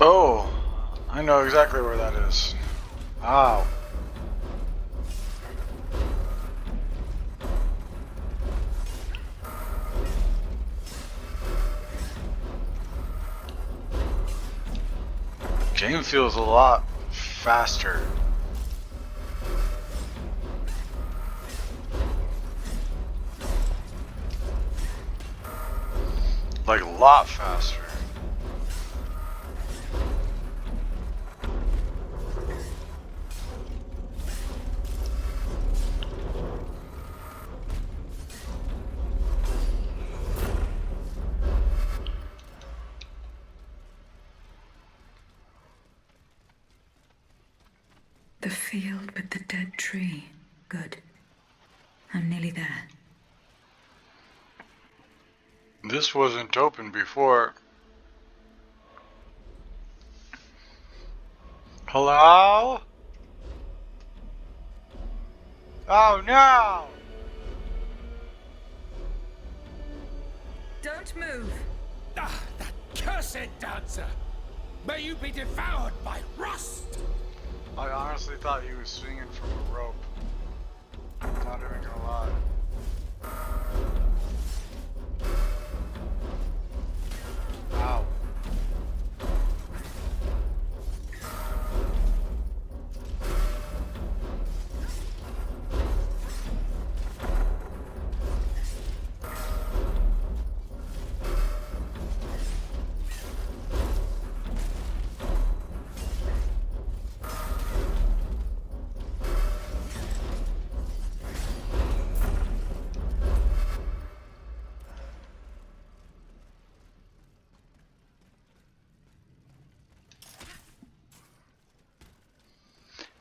Oh, I know exactly where that is. Ow. Game feels a lot faster. Like a lot faster. The field with the dead tree. Good. I'm nearly there. This wasn't open before. Hello? Oh no! Don't move! Ah, that cursed dancer! May you be devoured by rust! I honestly thought he was swinging from a rope. Not even gonna lie. Ow.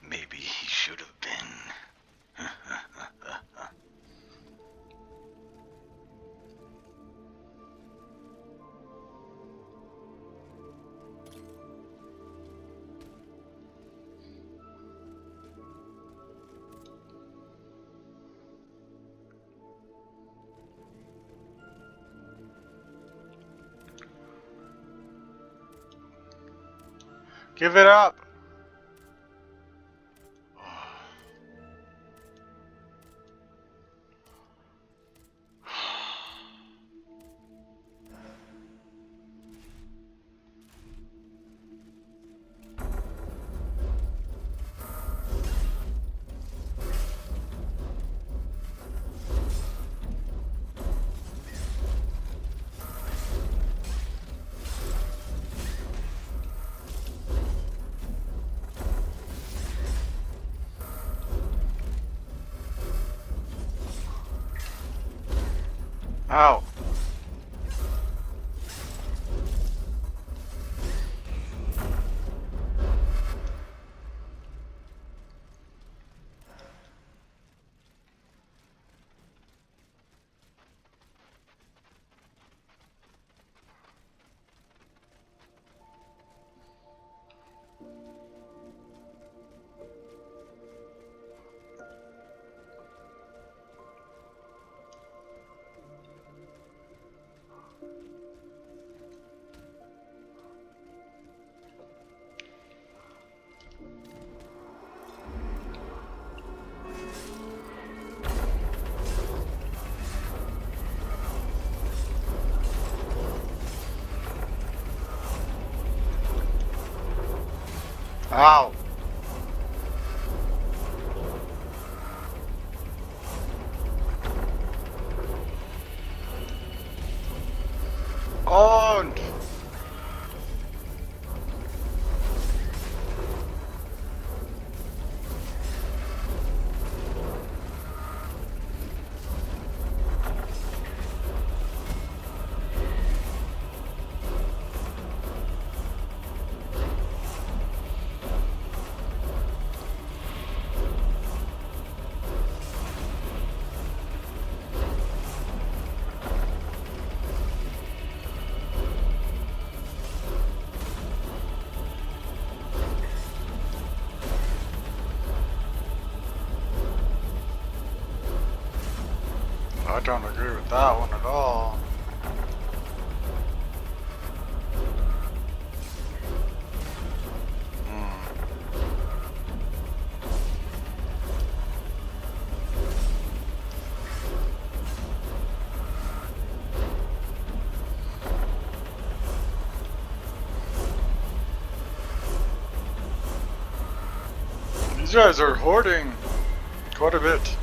Maybe he should have been. Give it up! Ow. Ow. On. I don't agree with that one at all. These guys are hoarding quite a bit.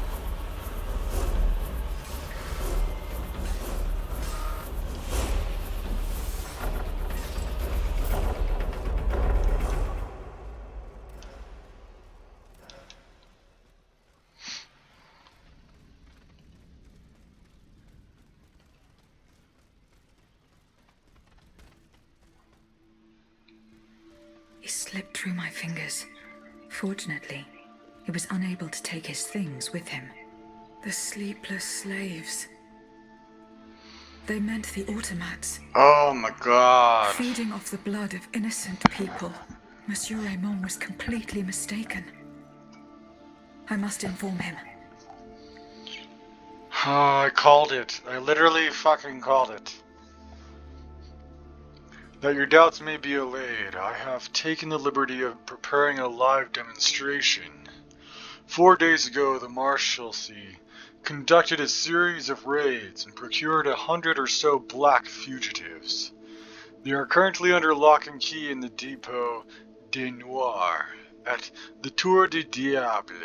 He slipped through my fingers. Fortunately, he was unable to take his things with him. The sleepless slaves. They meant the automats. Oh my god. Feeding off the blood of innocent people. Monsieur Raymond was completely mistaken. I must inform him. Oh, I called it. I literally fucking called it. That your doubts may be allayed, I have taken the liberty of preparing a live demonstration. 4 days ago, the Marshalsea conducted a series of raids and procured 100 or so black fugitives. They are currently under lock and key in the Depot des Noirs at the Tour du Diable.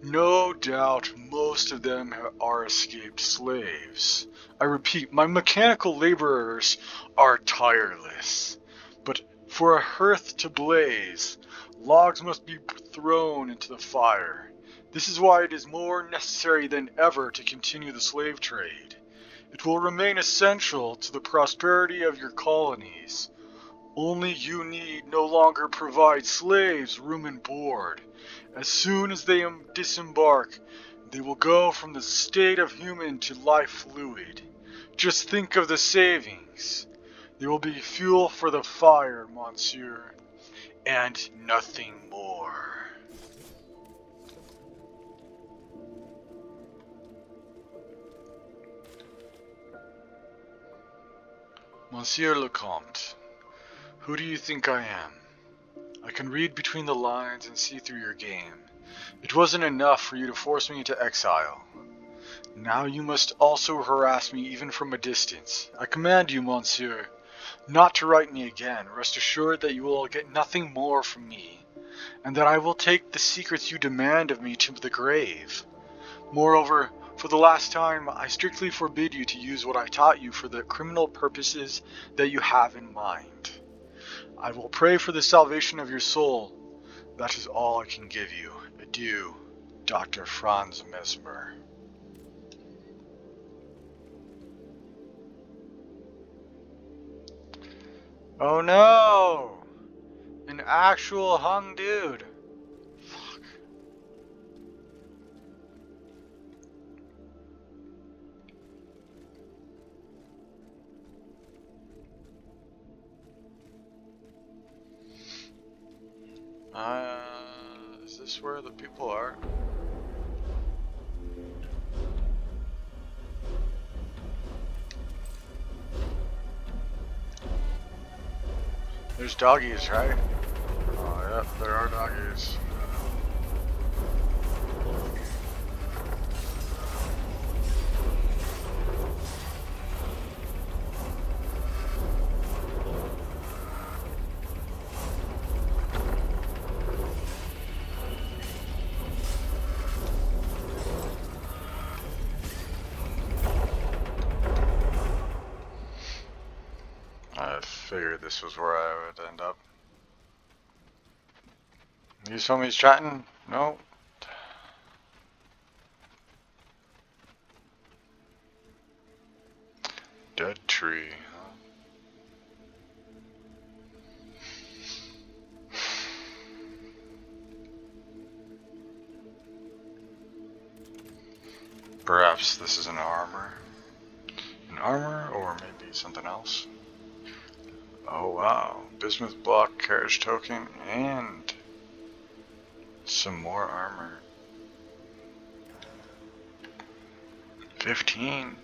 No doubt most of them are escaped slaves. I repeat, my mechanical laborers are tireless. But for a hearth to blaze, logs must be thrown into the fire. This is why it is more necessary than ever to continue the slave trade. It will remain essential to the prosperity of your colonies. Only you need no longer provide slaves room and board. As soon as they disembark, they will go from the state of human to life fluid. Just think of the savings. They will be fuel for the fire, monsieur, and nothing more. Monsieur le Comte, who do you think I am? I can read between the lines and see through your game. It wasn't enough for you to force me into exile. Now you must also harass me even from a distance. I command you, monsieur, not to write me again. Rest assured that you will get nothing more from me, and that I will take the secrets you demand of me to the grave. Moreover, for the last time, I strictly forbid you to use what I taught you for the criminal purposes that you have in mind. I will pray for the salvation of your soul. That is all I can give you. Adieu, Dr. Franz Mesmer. Oh no! An actual hung dude. Fuck. Is this where the people are? There's doggies, right? Oh, yeah, there are doggies. I figured this was where I would end up. These homies chatting? No. Dead tree. Perhaps this is an armor. An armor, or maybe something else. Oh wow, bismuth block, carriage token, and some more armor. 15.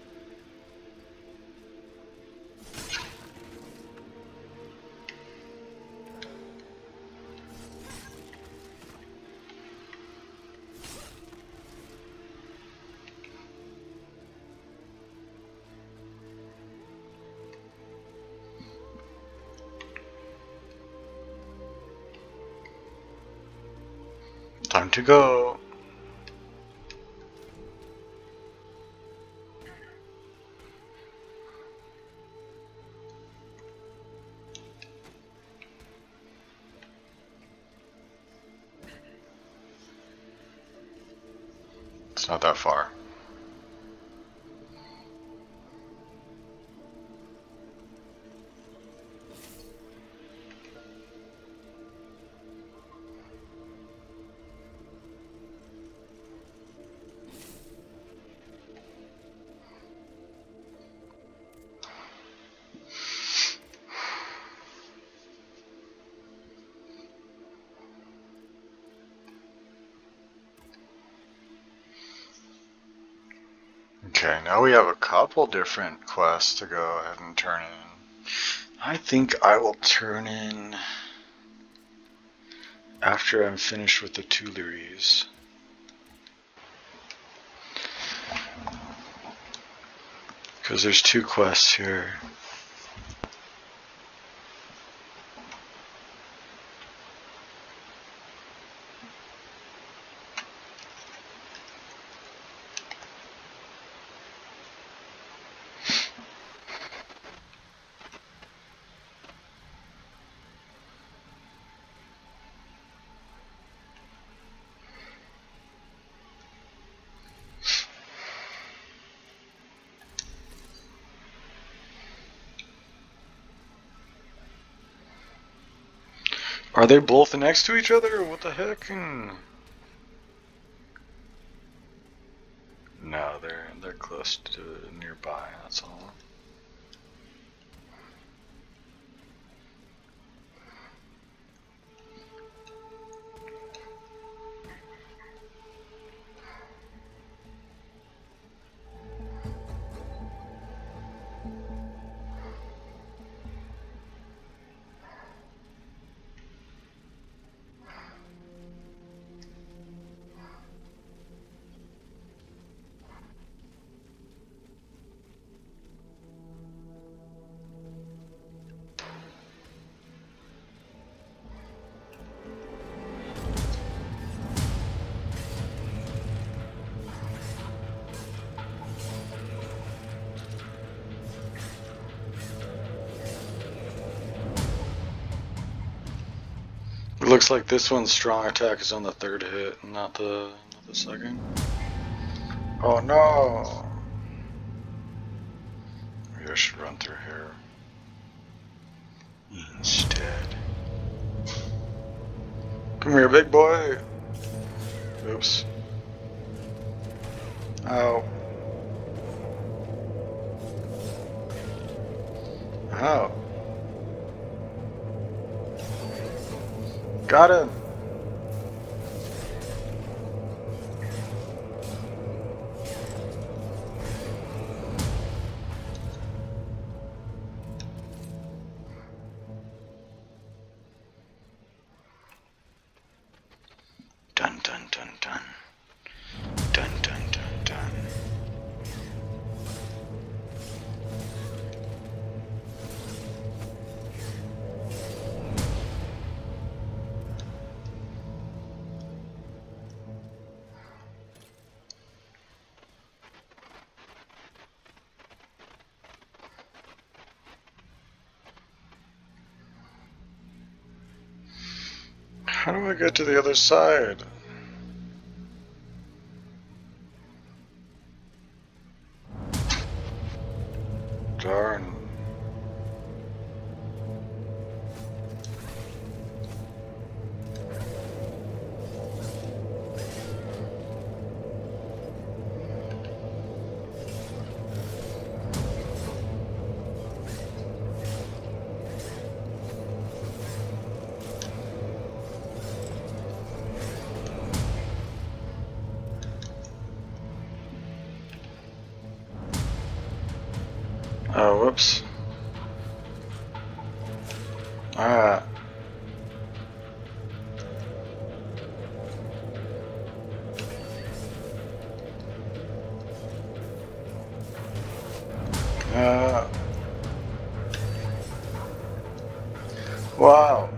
Time to go. It's not that far. Okay, now we have a couple different quests to go ahead and turn in. I think I will turn in after I'm finished with the Tuileries. Because there's 2 quests here. Are they both next to each other? What the heck? No, they're close to nearby, that's all. It looks like this one's strong attack is on the 3rd hit, not the 2nd. Oh no! Maybe I should run through here instead. Come here, big boy! Oops. Ow. Ow. Got him! Dun dun dun dun. Dun dun dun dun. How do I get to the other side? Darn. Oh, whoops. Ah. Wow.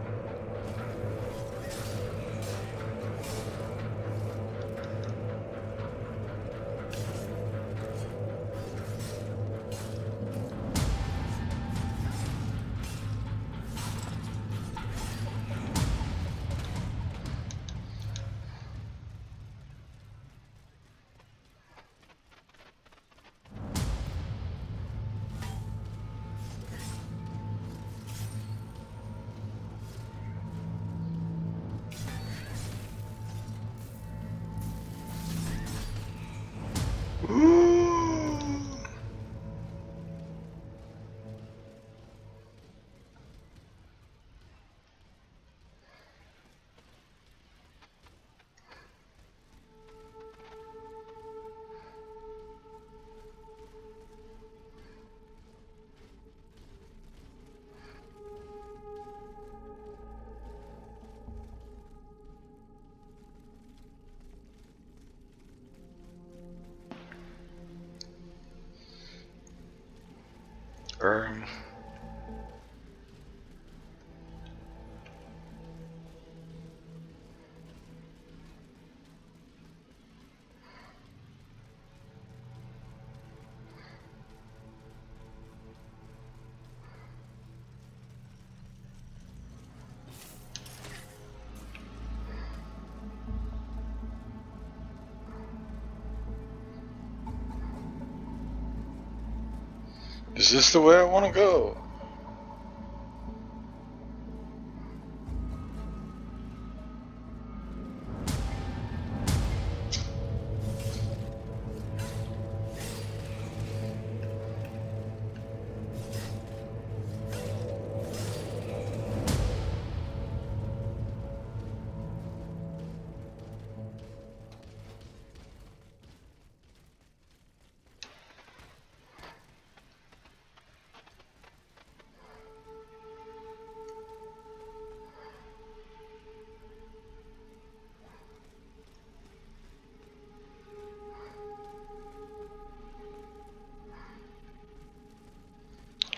Is this the way I want to go?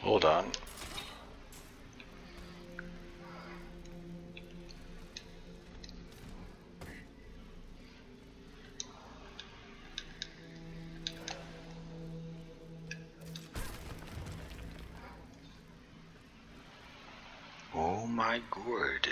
Hold on. Oh my god.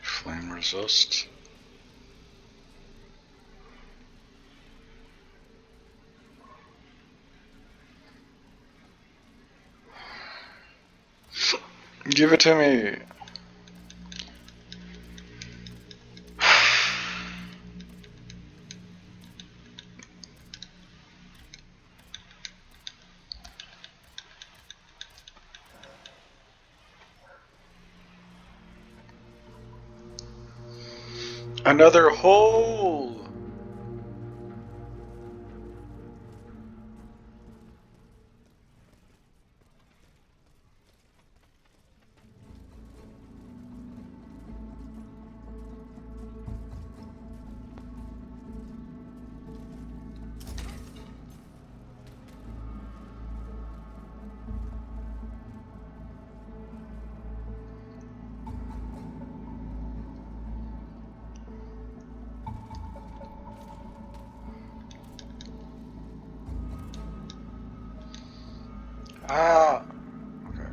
Flame resist. Give it to me. Another hole. Ah. Okay.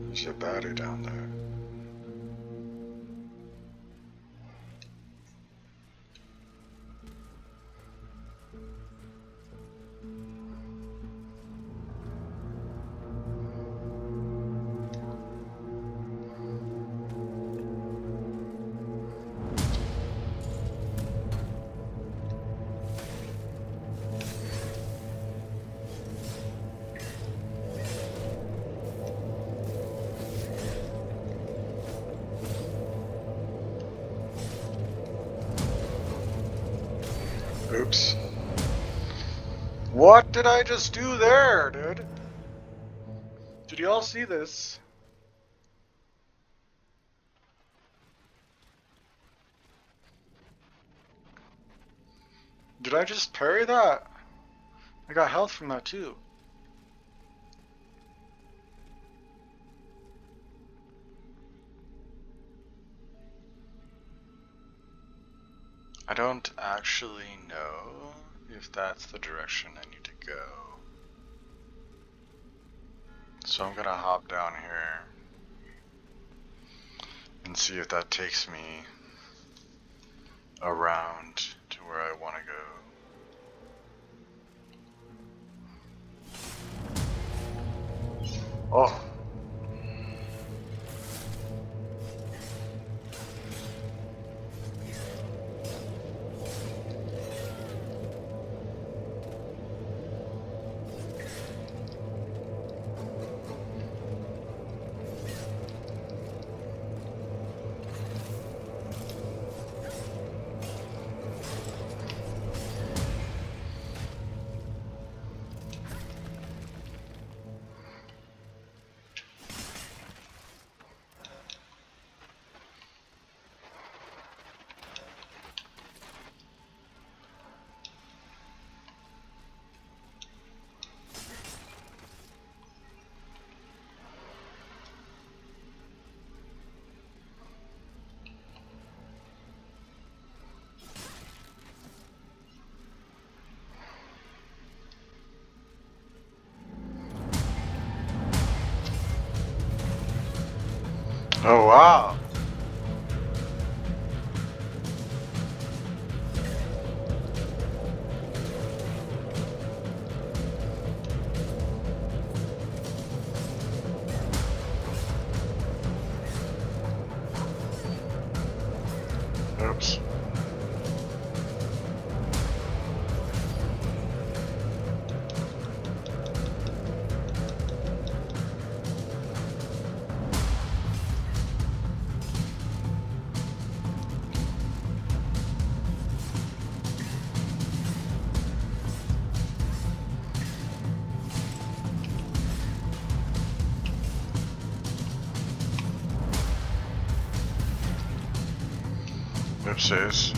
There's a battery down there. Oops. What did I just do there, dude? Did y'all see this? Did I just parry that? I got health from that too. I don't actually know if that's the direction I need to go. So I'm gonna hop down here and see if that takes me around to where I want to go. Oh. Oh wow. Oops. Oopsies.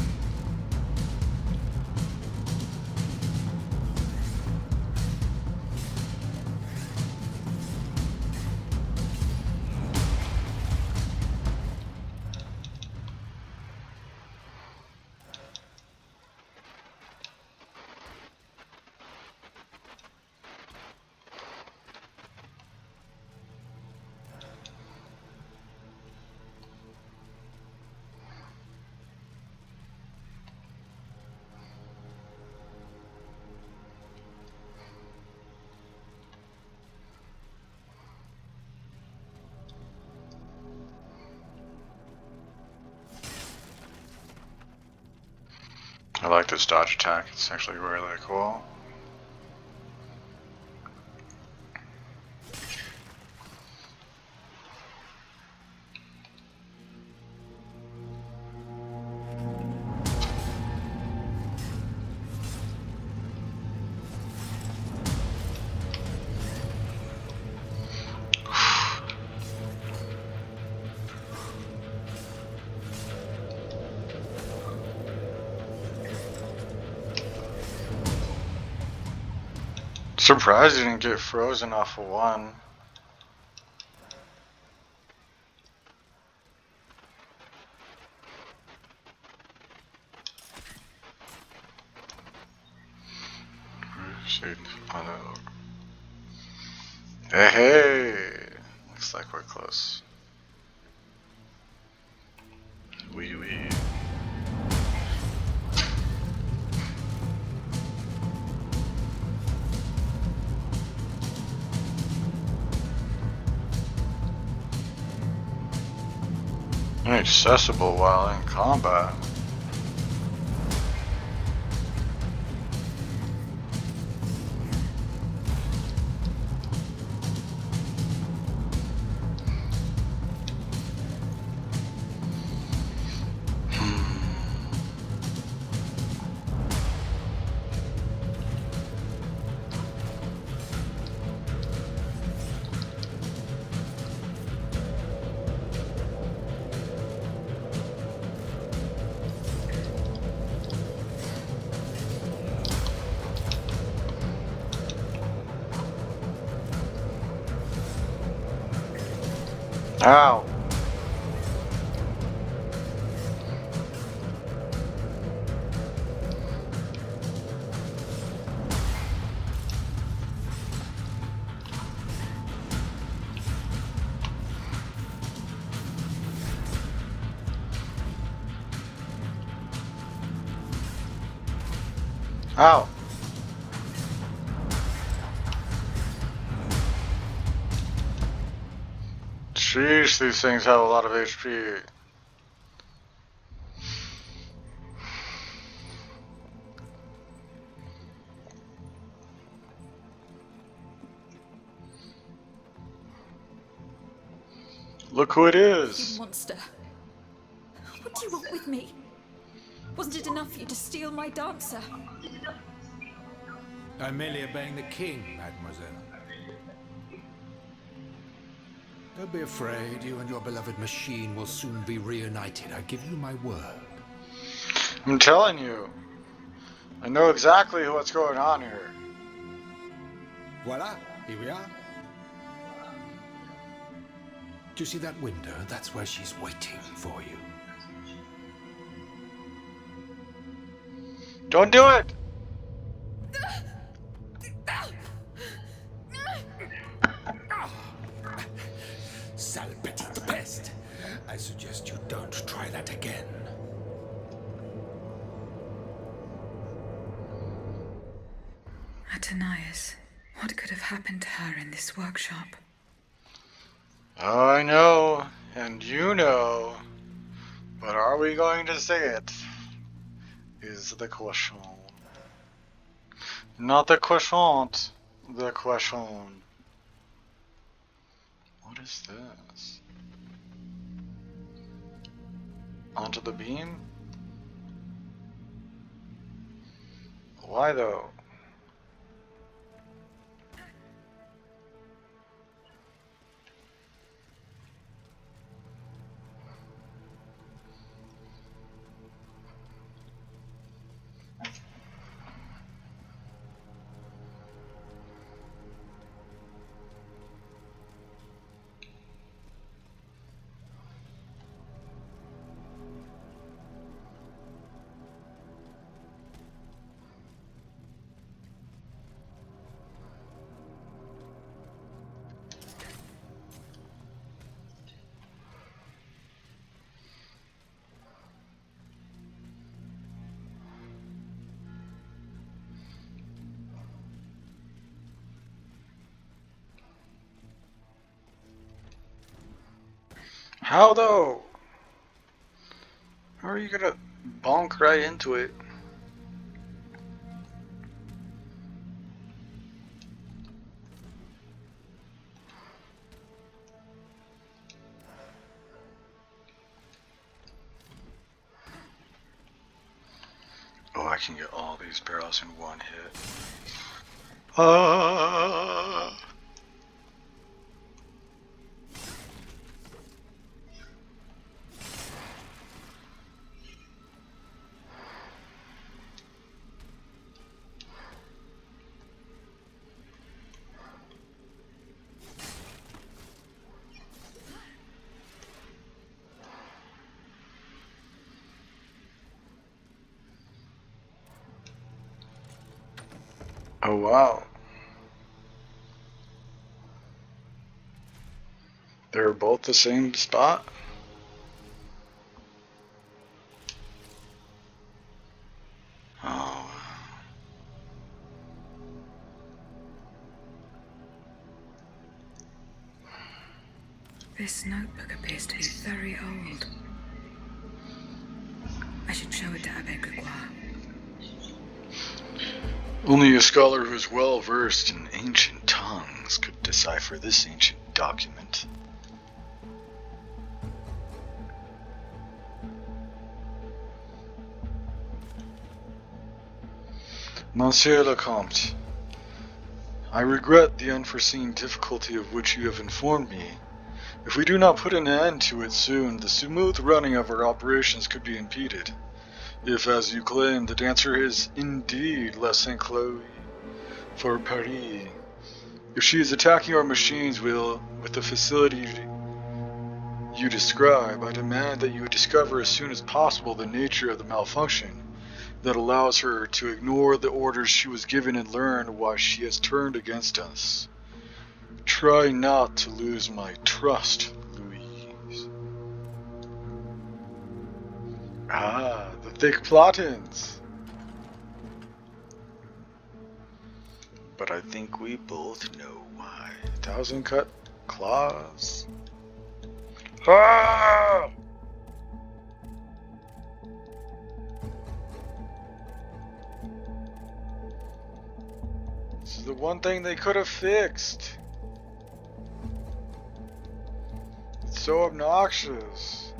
I like this dodge attack. It's actually really cool. Surprised you didn't get frozen off of one. Hey, hey! Looks like we're close. Wee wee. Inaccessible while in combat. Ow! Ow! Sheesh, these things have a lot of HP. Look who it You is! monster. What do you want with me? Wasn't it enough for you to steal my dancer? I'm merely obeying the king, mademoiselle. Don't be afraid. You and your beloved machine will soon be reunited. I give you my word. I'm telling you. I know exactly what's going on here. Voila, here we are. Do you see that window? That's where she's waiting for you. Don't do it! Sale petite peste. Atanias, what could have happened to her in this workshop? I know, and you know, but are we going to say it? Is the question. Not the croissant, the question. What is this? Onto the beam? Why though? How though? How are you gonna bonk right into it? Oh, I can get all these barrels in one hit. Ah! Oh wow. They're both the same spot? Oh. This notebook appears to be very old. I should show it to Abbe Grégoire. Only a scholar who is well versed in ancient tongues could decipher this ancient document. Monsieur le Comte, I regret the unforeseen difficulty of which you have informed me. If we do not put an end to it soon, the smooth running of our operations could be impeded. If, as you claim, the dancer is indeed La Saint Chloe for Paris, if she is attacking our machines with the facility you describe, I demand that you discover as soon as possible the nature of the malfunction that allows her to ignore the orders she was given and learn why she has turned against us. Try not to lose my trust, Louise. Ah, the thick plottins. But I think we both know why. 1,000 cut claws. Ah! This is the one thing they could have fixed. It's so obnoxious.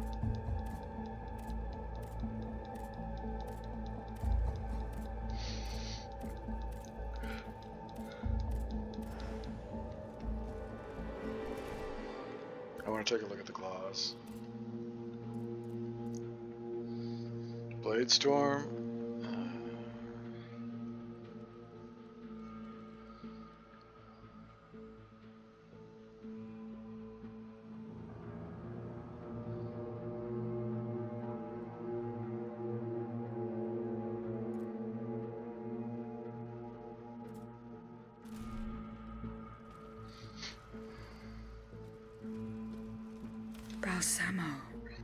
I want to take a look at the claws. Blade Storm. Balsamo.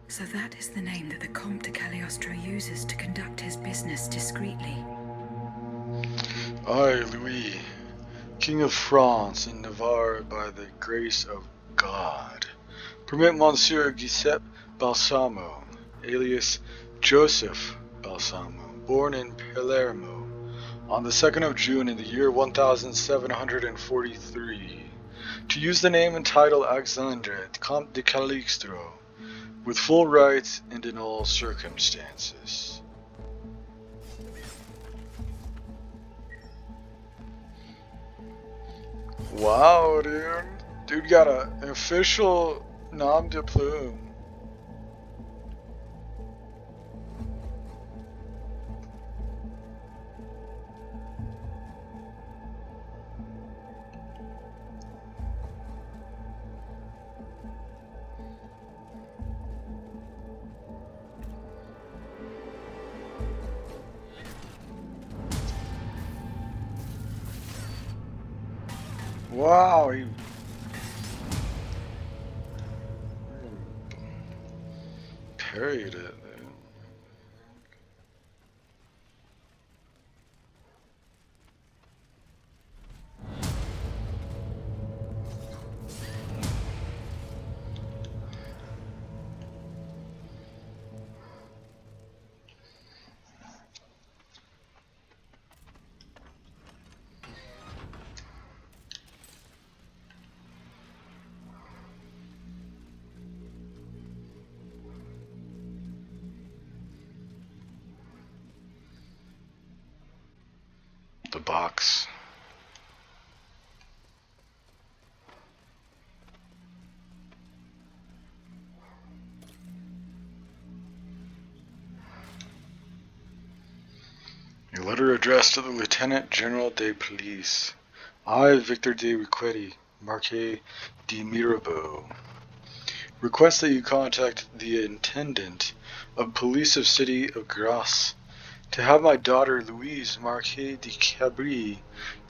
So that is the name that the Comte de Cagliostro uses to conduct his business discreetly. I, Louis, King of France and Navarre by the grace of God, permit Monsieur Giuseppe Balsamo, alias Joseph Balsamo, born in Palermo on the 2nd of June in the year 1743, to use the name and title Alexandre, Comte de Calixto, with full rights and in all circumstances. Wow, dude. Dude got an official nom de plume. Wow, he parried it. The box. A letter addressed to the Lieutenant General de Police. I, Victor de Riquetti, Marquis de Mirabeau, request that you contact the Intendant of Police of City of Grasse to have my daughter Louise Marquis de Cabri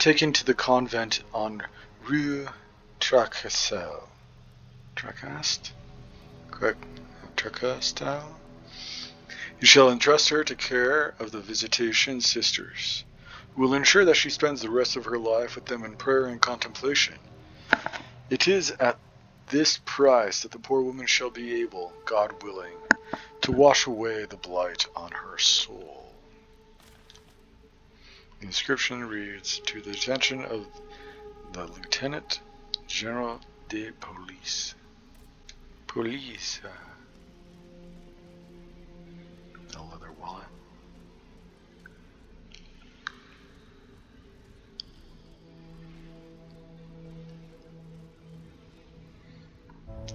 taken to the convent on Rue Tracastel. Tracastel? You shall entrust her to care of the Visitation Sisters, who will ensure that she spends the rest of her life with them in prayer and contemplation. It is at this price that the poor woman shall be able, God willing, to wash away the blight on her soul. The inscription reads, to the attention of the Lieutenant General de Police. Police. A leather wallet.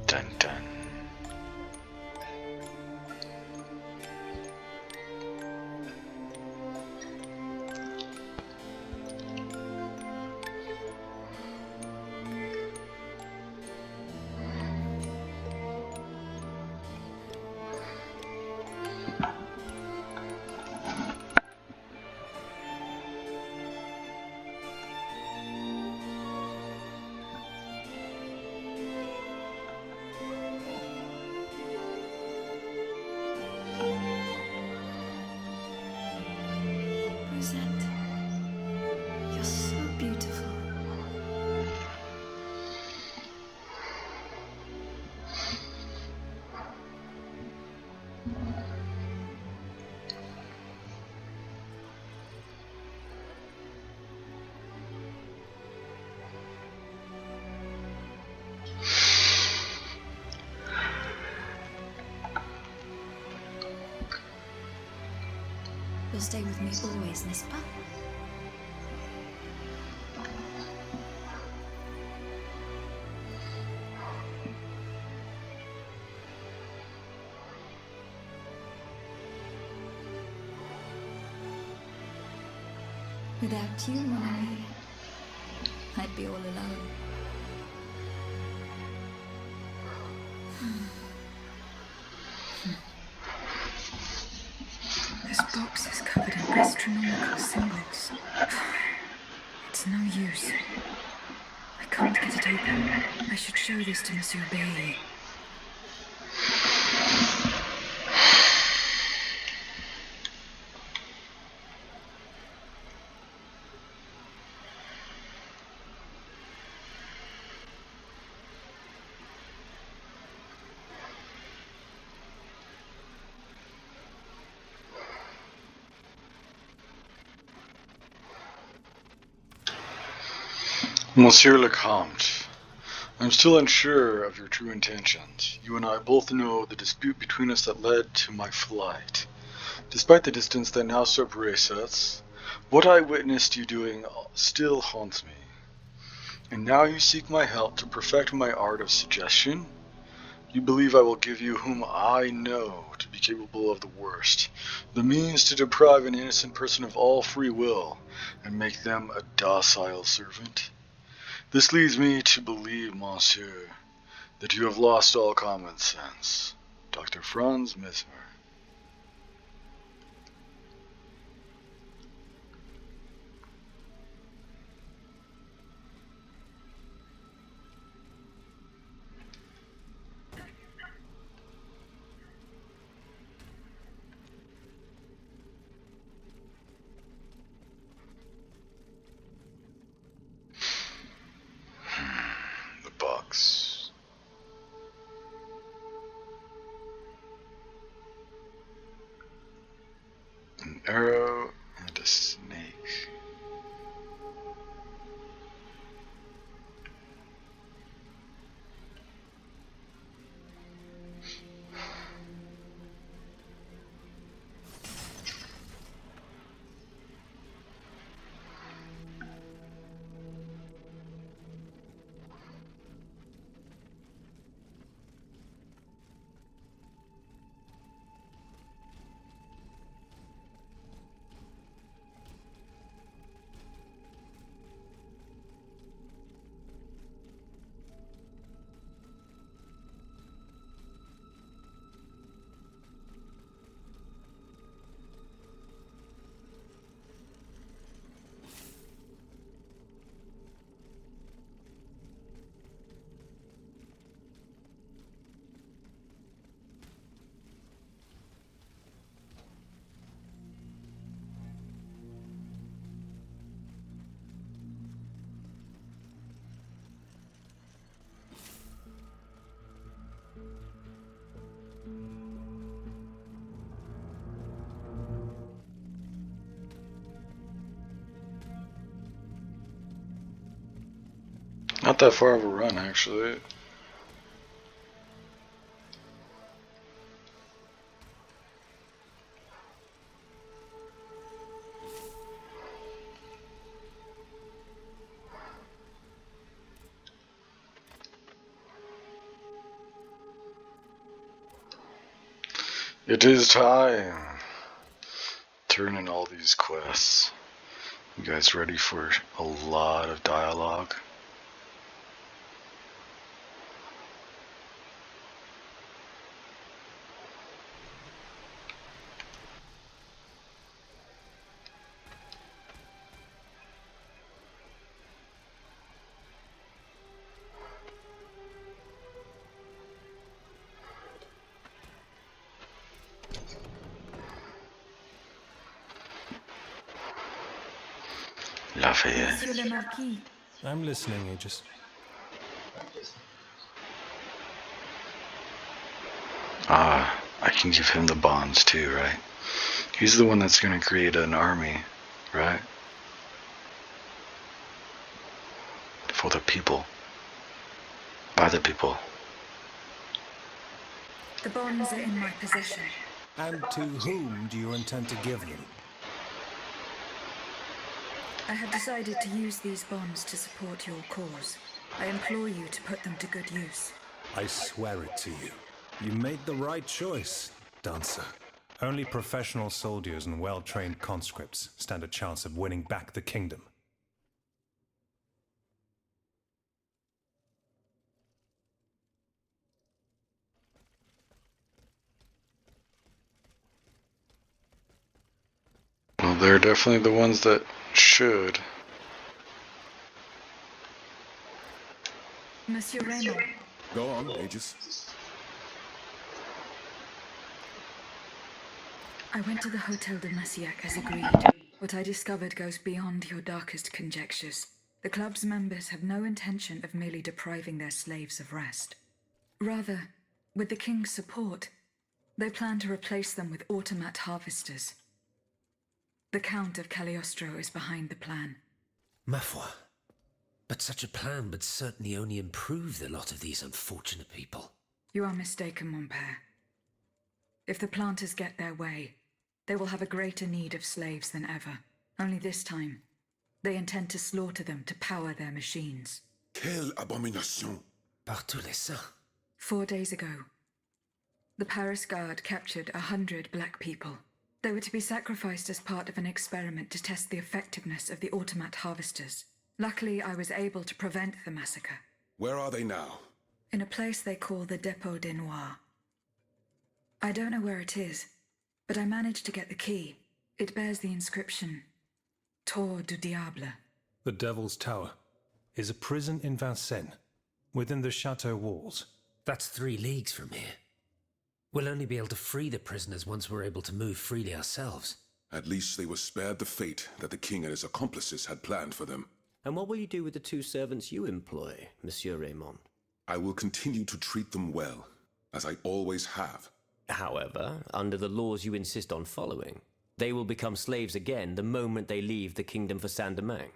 Dun dun. Rosette, you're so beautiful. You'll stay with me always, n'est-ce pas? Without you, mon ami, I'd be all alone. This box is covered in astronomical symbols. It's no use. I can't get it open. I should show this to Monsieur Bailly. Monsieur le Comte, I'm still unsure of your true intentions. You and I both know the dispute between us that led to my flight. Despite the distance that now separates us, what I witnessed you doing still haunts me. And now you seek my help to perfect my art of suggestion? You believe I will give you whom I know to be capable of the worst, the means to deprive an innocent person of all free will, and make them a docile servant? This leads me to believe, monsieur, that you have lost all common sense. Dr. Franz Mesmer. The box. An arrow and a snake. Not that far of a run, actually. It is time. Turn in all these quests. You guys ready for a lot of dialogue? Lafayette. Monsieur le Marquis, I'm listening, Aegis. I can give him the bonds too, right? He's the one that's gonna create an army, right? For the people. By the people. the bonds are in my possession. And to whom do you intend to give them? I have decided to use these bonds to support your cause. I implore you to put them to good use. I swear it to you. You made the right choice, Dancer. Only professional soldiers and well-trained conscripts stand a chance of winning back the kingdom. Well, they're definitely the ones that should. Monsieur Raymond, Go on, Aegis. I went to the Hotel de Massiac as agreed. What I discovered goes beyond your darkest conjectures. The club's members have no intention of merely depriving their slaves of rest. Rather, with the king's support, they plan to replace them with automat harvesters. The Count of Cagliostro is behind the plan. Ma foi. But such a plan would certainly only improve the lot of these unfortunate people. You are mistaken, mon père. If the planters get their way, they will have a greater need of slaves than ever. Only this time, they intend to slaughter them to power their machines. Quelle abomination! Par tous les saints. 4 days ago, the Paris Guard captured 100 black people. They were to be sacrificed as part of an experiment to test the effectiveness of the automat harvesters. Luckily, I was able to prevent the massacre. Where are they now? In a place they call the Dépôt des Noirs. I don't know where it is, but I managed to get the key. It bears the inscription, Tour du Diable. The Devil's Tower is a prison in Vincennes, within the chateau walls. That's 3 leagues from here. We'll only be able to free the prisoners once we're able to move freely ourselves. At least they were spared the fate that the king and his accomplices had planned for them. And what will you do with the 2 servants you employ, Monsieur Raymond? I will continue to treat them well, as I always have. However, under the laws you insist on following, they will become slaves again the moment they leave the kingdom for Saint-Domingue.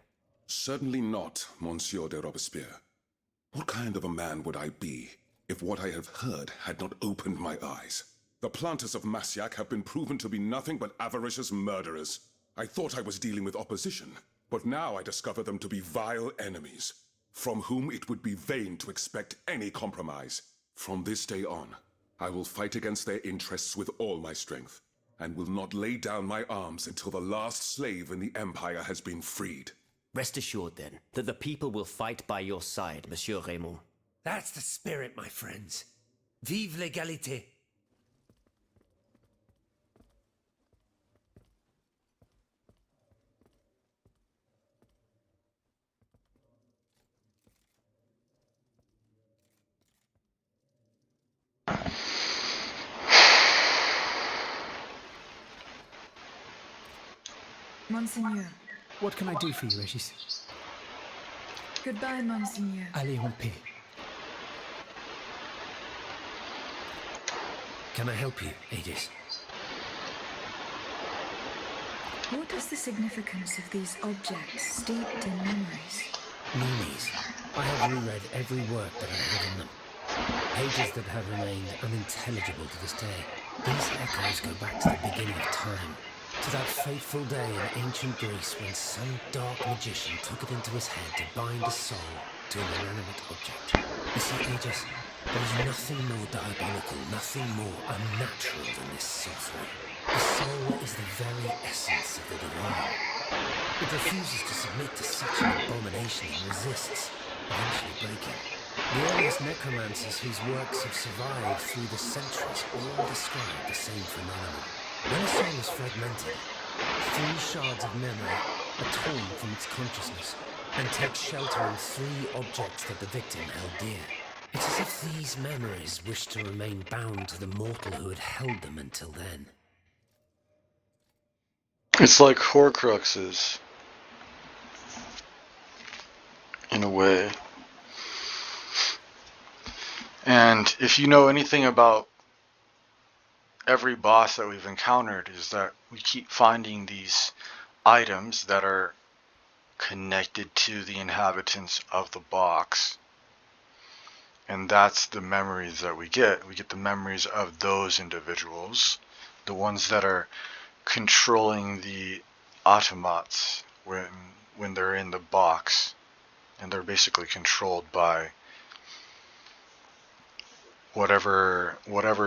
Certainly not, Monsieur de Robespierre. What kind of a man would I be if what I have heard had not opened my eyes? The planters of Massiac have been proven to be nothing but avaricious murderers. I thought I was dealing with opposition, but now I discover them to be vile enemies, from whom it would be vain to expect any compromise. From this day on, I will fight against their interests with all my strength, and will not lay down my arms until the last slave in the Empire has been freed. Rest assured, then, that the people will fight by your side, Monsieur Raymond. That's the spirit, my friends. Vive l'égalité! Monseigneur. What can I do for you, Regis? Goodbye, Monseigneur. Allez en paix. Can I help you, Aegis? What is the significance of these objects steeped in memories? Memes. I have reread every work that I have in them. Pages that have remained unintelligible to this day. These echoes go back to the beginning of time. To that fateful day in ancient Greece when some dark magician took it into his head to bind a soul to an inanimate object. You see, Aegis, there is nothing more diabolical, nothing more unnatural than this sorcery. The soul is the very essence of the divine. It refuses to submit to such an abomination and resists, eventually breaking. The earliest necromancers whose works have survived through the centuries all describe the same phenomenon. When a soul is fragmented, 3 shards of memory are torn from its consciousness and take shelter in 3 objects that the victim held dear. It's as if these memories wish to remain bound to the mortal who had held them until then. It's like Horcruxes, in a way. And if you know anything about every boss that we've encountered, is that we keep finding these items that are connected to the inhabitants of the box. And that's the memories that we get. We get the memories of those individuals, the ones that are controlling the automats when they're in the box, and they're basically controlled by whatever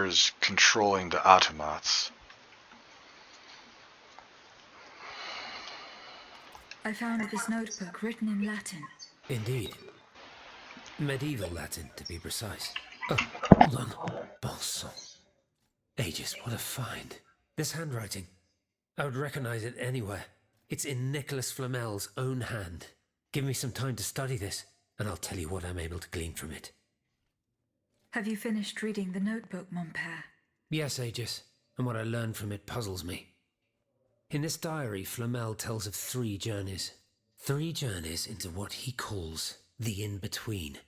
is controlling the automats. I found this notebook written in Latin. Indeed. Medieval Latin, to be precise. Oh, hold on. Bon sang. Aegis, what a find. This handwriting. I would recognize it anywhere. It's in Nicholas Flamel's own hand. Give me some time to study this, and I'll tell you what I'm able to glean from it. Have you finished reading the notebook, mon père? Yes, Aegis, and what I learned from it puzzles me. In this diary, Flamel tells of 3 journeys. 3 journeys into what he calls the in-between.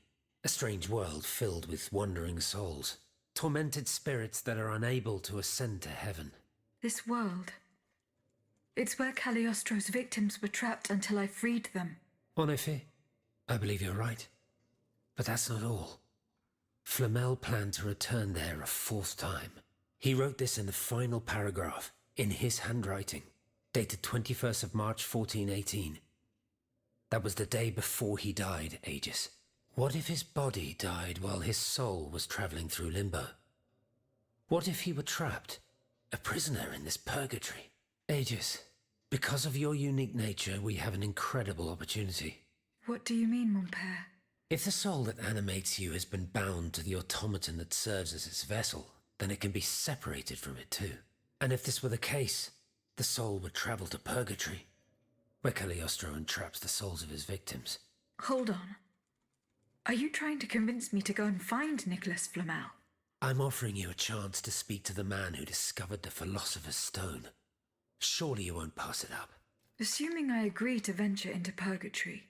A strange world filled with wandering souls. Tormented spirits that are unable to ascend to heaven. This world. It's where Cagliostro's victims were trapped until I freed them. En effet. I believe you're right. But that's not all. Flamel planned to return there a fourth time. He wrote this in the final paragraph, in his handwriting, dated 21st of March 1418. That was the day before he died, Aegis. What if his body died while his soul was traveling through limbo? What if he were trapped, a prisoner in this purgatory? Aegis, because of your unique nature, we have an incredible opportunity. What do you mean, mon père? If the soul that animates you has been bound to the automaton that serves as its vessel, then it can be separated from it too. And if this were the case, the soul would travel to purgatory, where Cagliostro entraps the souls of his victims. Hold on. Are you trying to convince me to go and find Nicholas Flamel? I'm offering you a chance to speak to the man who discovered the Philosopher's Stone. Surely you won't pass it up. Assuming I agree to venture into purgatory,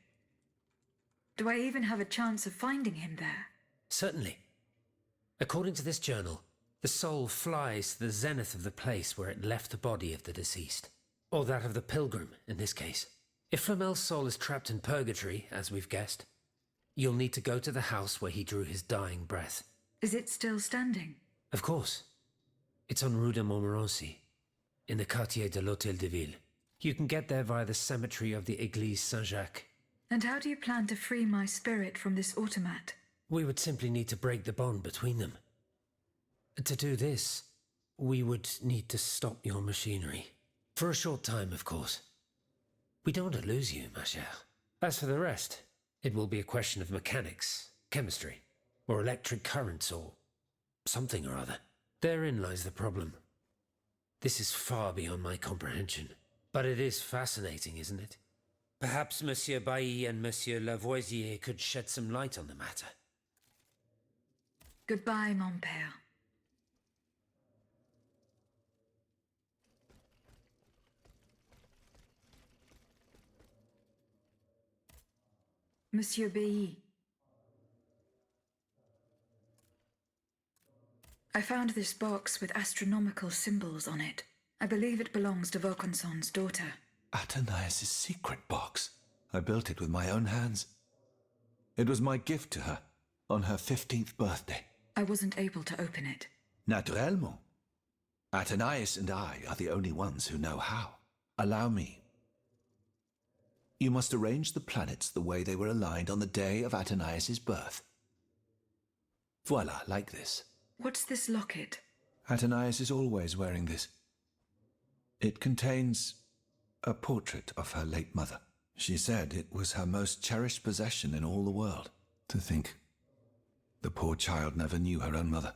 do I even have a chance of finding him there? Certainly. According to this journal, the soul flies to the zenith of the place where it left the body of the deceased. Or that of the pilgrim, in this case. If Flamel's soul is trapped in purgatory, as we've guessed, you'll need to go to the house where he drew his dying breath. Is it still standing? Of course. It's on Rue de Montmorency, in the quartier de l'Hôtel de Ville. You can get there via the cemetery of the Église Saint-Jacques. And how do you plan to free my spirit from this automat? We would simply need to break the bond between them. To do this, we would need to stop your machinery. For a short time, of course. We don't want to lose you, ma chère. As for the rest, it will be a question of mechanics, chemistry, or electric currents, or something or other. Therein lies the problem. This is far beyond my comprehension. But it is fascinating, isn't it? Perhaps Monsieur Bailly and Monsieur Lavoisier could shed some light on the matter. Goodbye, mon père. Monsieur Bailly. I found this box with astronomical symbols on it. I believe it belongs to Vaucanson's daughter. Athenais' secret box. I built it with my own hands. It was my gift to her on her 15th birthday. I wasn't able to open it. Naturellement. Athenais and I are the only ones who know how. Allow me. You must arrange the planets the way they were aligned on the day of Athenais' birth. Voila, like this. What's this locket? Athenais is always wearing this. It contains a portrait of her late mother. She said it was her most cherished possession in all the world. To think, the poor child never knew her own mother.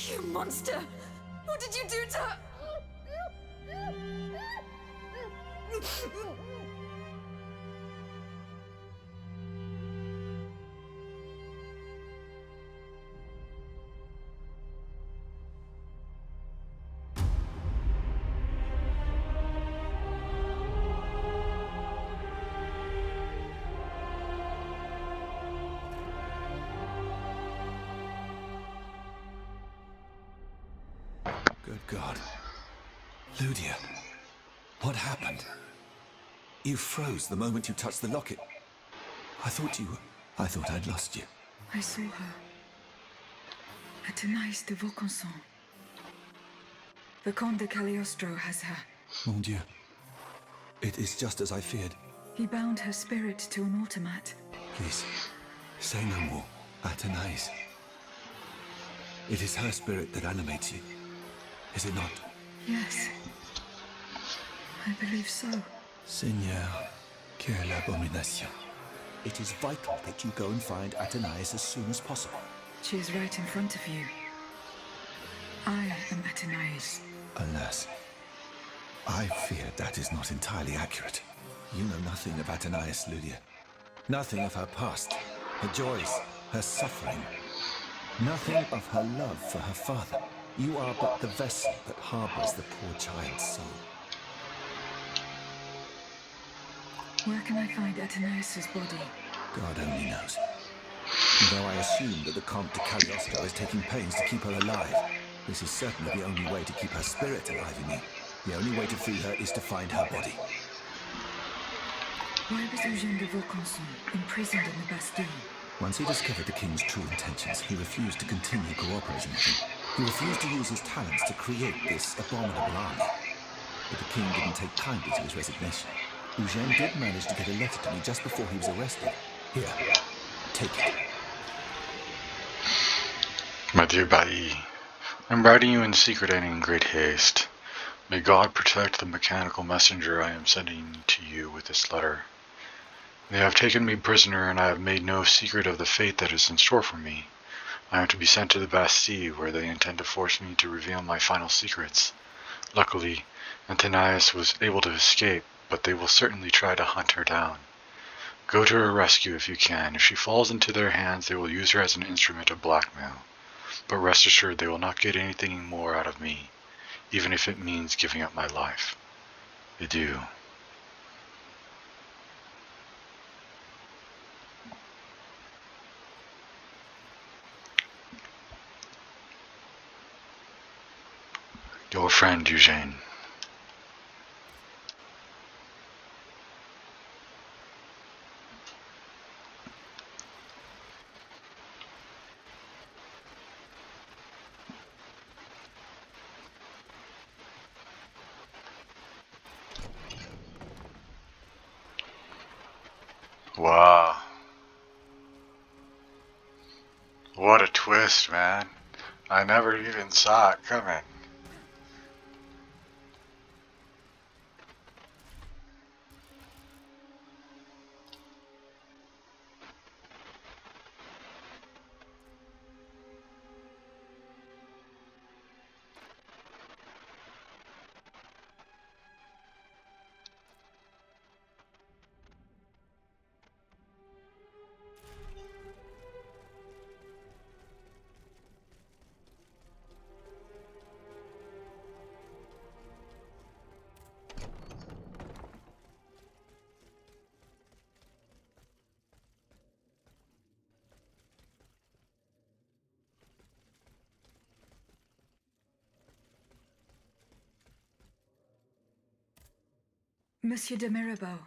You monster! What did you do to her? Good God. Ludia, what happened? You froze the moment you touched the locket. I thought I'd lost you. I saw her. Athenais de Vaucanson. The Comte de Cagliostro has her. Mon Dieu. It is just as I feared. He bound her spirit to an automat. Please, say no more. Athenais. It is her spirit that animates you. Is it not? Yes. I believe so. Seigneur, quelle abomination. It is vital that you go and find Athenais as soon as possible. She is right in front of you. I am Athenais. Alas, I fear that is not entirely accurate. You know nothing of Athenais, Ludia. Nothing of her past, her joys, her suffering. Nothing of her love for her father. You are but the vessel that harbors the poor child's soul. Where can I find Atanais's body? God only knows. Though I assume that the Comte de Cagliostro is taking pains to keep her alive, this is certainly the only way to keep her spirit alive in you. The only way to free her is to find her body. Why was Eugène de Vaucanson imprisoned in the Bastille? Once he discovered the king's true intentions, he refused to continue cooperating with him. He refused to use his talents to create this abominable army. But the king didn't take kindly to his resignation. Eugène did manage to get a letter to me just before he was arrested. Here, take it. My dear Bai, I'm writing you in secret and in great haste. May God protect the mechanical messenger I am sending to you with this letter. They have taken me prisoner, and I have made no secret of the fate that is in store for me. I am to be sent to the Bastille, where they intend to force me to reveal my final secrets. Luckily, Antinous was able to escape, but they will certainly try to hunt her down. Go to her rescue if you can. If she falls into their hands, they will use her as an instrument of blackmail. But rest assured they will not get anything more out of me, even if it means giving up my life. Adieu. Your friend, Eugène. Wow. What a twist, man. I never even saw it coming. Monsieur de Mirabeau,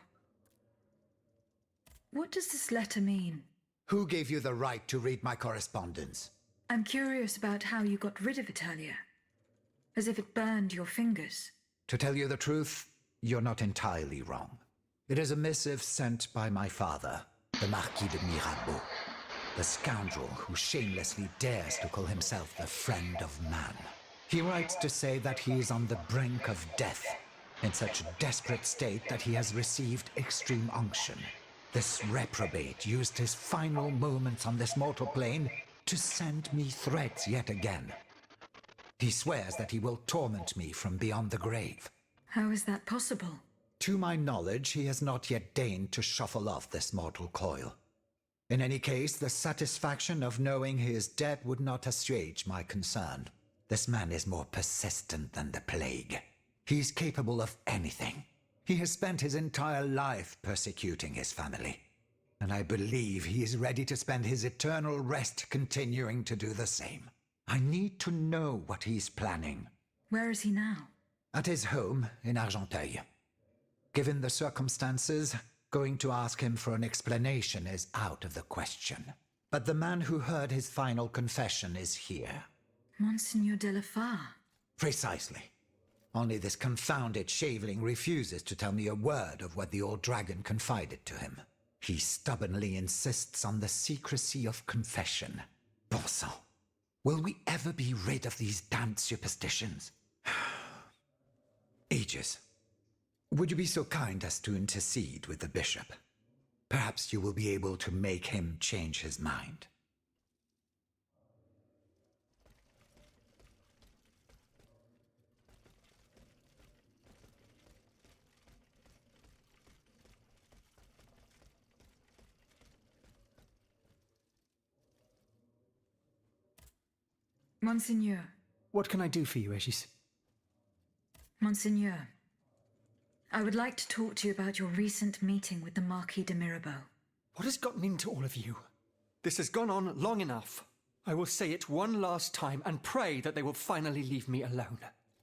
what does this letter mean? Who gave you the right to read my correspondence? I'm curious about how you got rid of Italia. As if it burned your fingers. To tell you the truth, you're not entirely wrong. It is a missive sent by my father, the Marquis de Mirabeau, the scoundrel who shamelessly dares to call himself the friend of man. He writes to say that he is on the brink of death, in such a desperate state that he has received extreme unction. This reprobate used his final moments on this mortal plane to send me threats yet again. He swears that he will torment me from beyond the grave. How is that possible? To my knowledge, he has not yet deigned to shuffle off this mortal coil. In any case, the satisfaction of knowing he is dead would not assuage my concern. This man is more persistent than the plague. He's capable of anything. He has spent his entire life persecuting his family. And I believe he is ready to spend his eternal rest continuing to do the same. I need to know what he's planning. Where is he now? At his home in Argenteuil. Given the circumstances, going to ask him for an explanation is out of the question. But the man who heard his final confession is here. Monseigneur de la Fare. Precisely. Only this confounded shaveling refuses to tell me a word of what the old dragon confided to him. He stubbornly insists on the secrecy of confession. Bon sang. Will we ever be rid of these damned superstitions? Aegis, would you be so kind as to intercede with the bishop? Perhaps you will be able to make him change his mind. Monseigneur. What can I do for you, Aegis? Monseigneur, I would like to talk to you about your recent meeting with the Marquis de Mirabeau. What has gotten into all of you? This has gone on long enough. I will say it one last time and pray that they will finally leave me alone.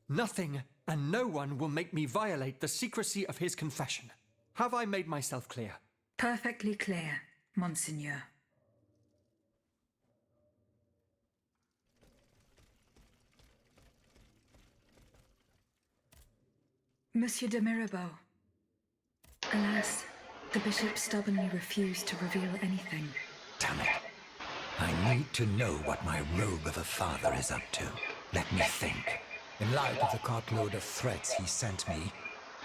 Nothing and no one will make me violate the secrecy of his confession. Have I made myself clear? Perfectly clear, Monseigneur. Monsieur de Mirabeau. Alas, the bishop stubbornly refused to reveal anything. Damn it. I need to know what my rogue of a father is up to. Let me think. In light of the cartload of threats he sent me,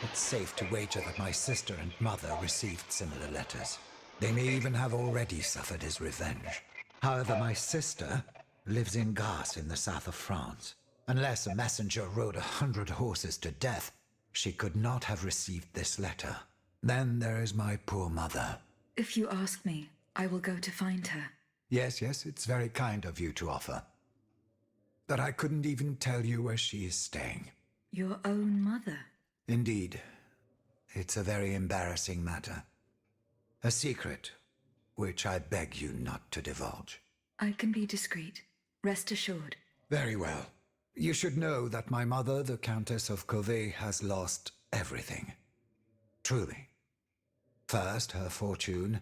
it's safe to wager that my sister and mother received similar letters. They may even have already suffered his revenge. However, my sister lives in Grasse in the south of France. Unless a messenger rode 100 horses to death, she could not have received this letter. Then there is my poor mother. If you ask me, I will go to find her. Yes, it's very kind of you to offer. But I couldn't even tell you where she is staying. Your own mother? Indeed. It's a very embarrassing matter. A secret, which I beg you not to divulge. I can be discreet. Rest assured. Very well. You should know that my mother, the Countess of Covey, has lost everything. Truly. First, her fortune,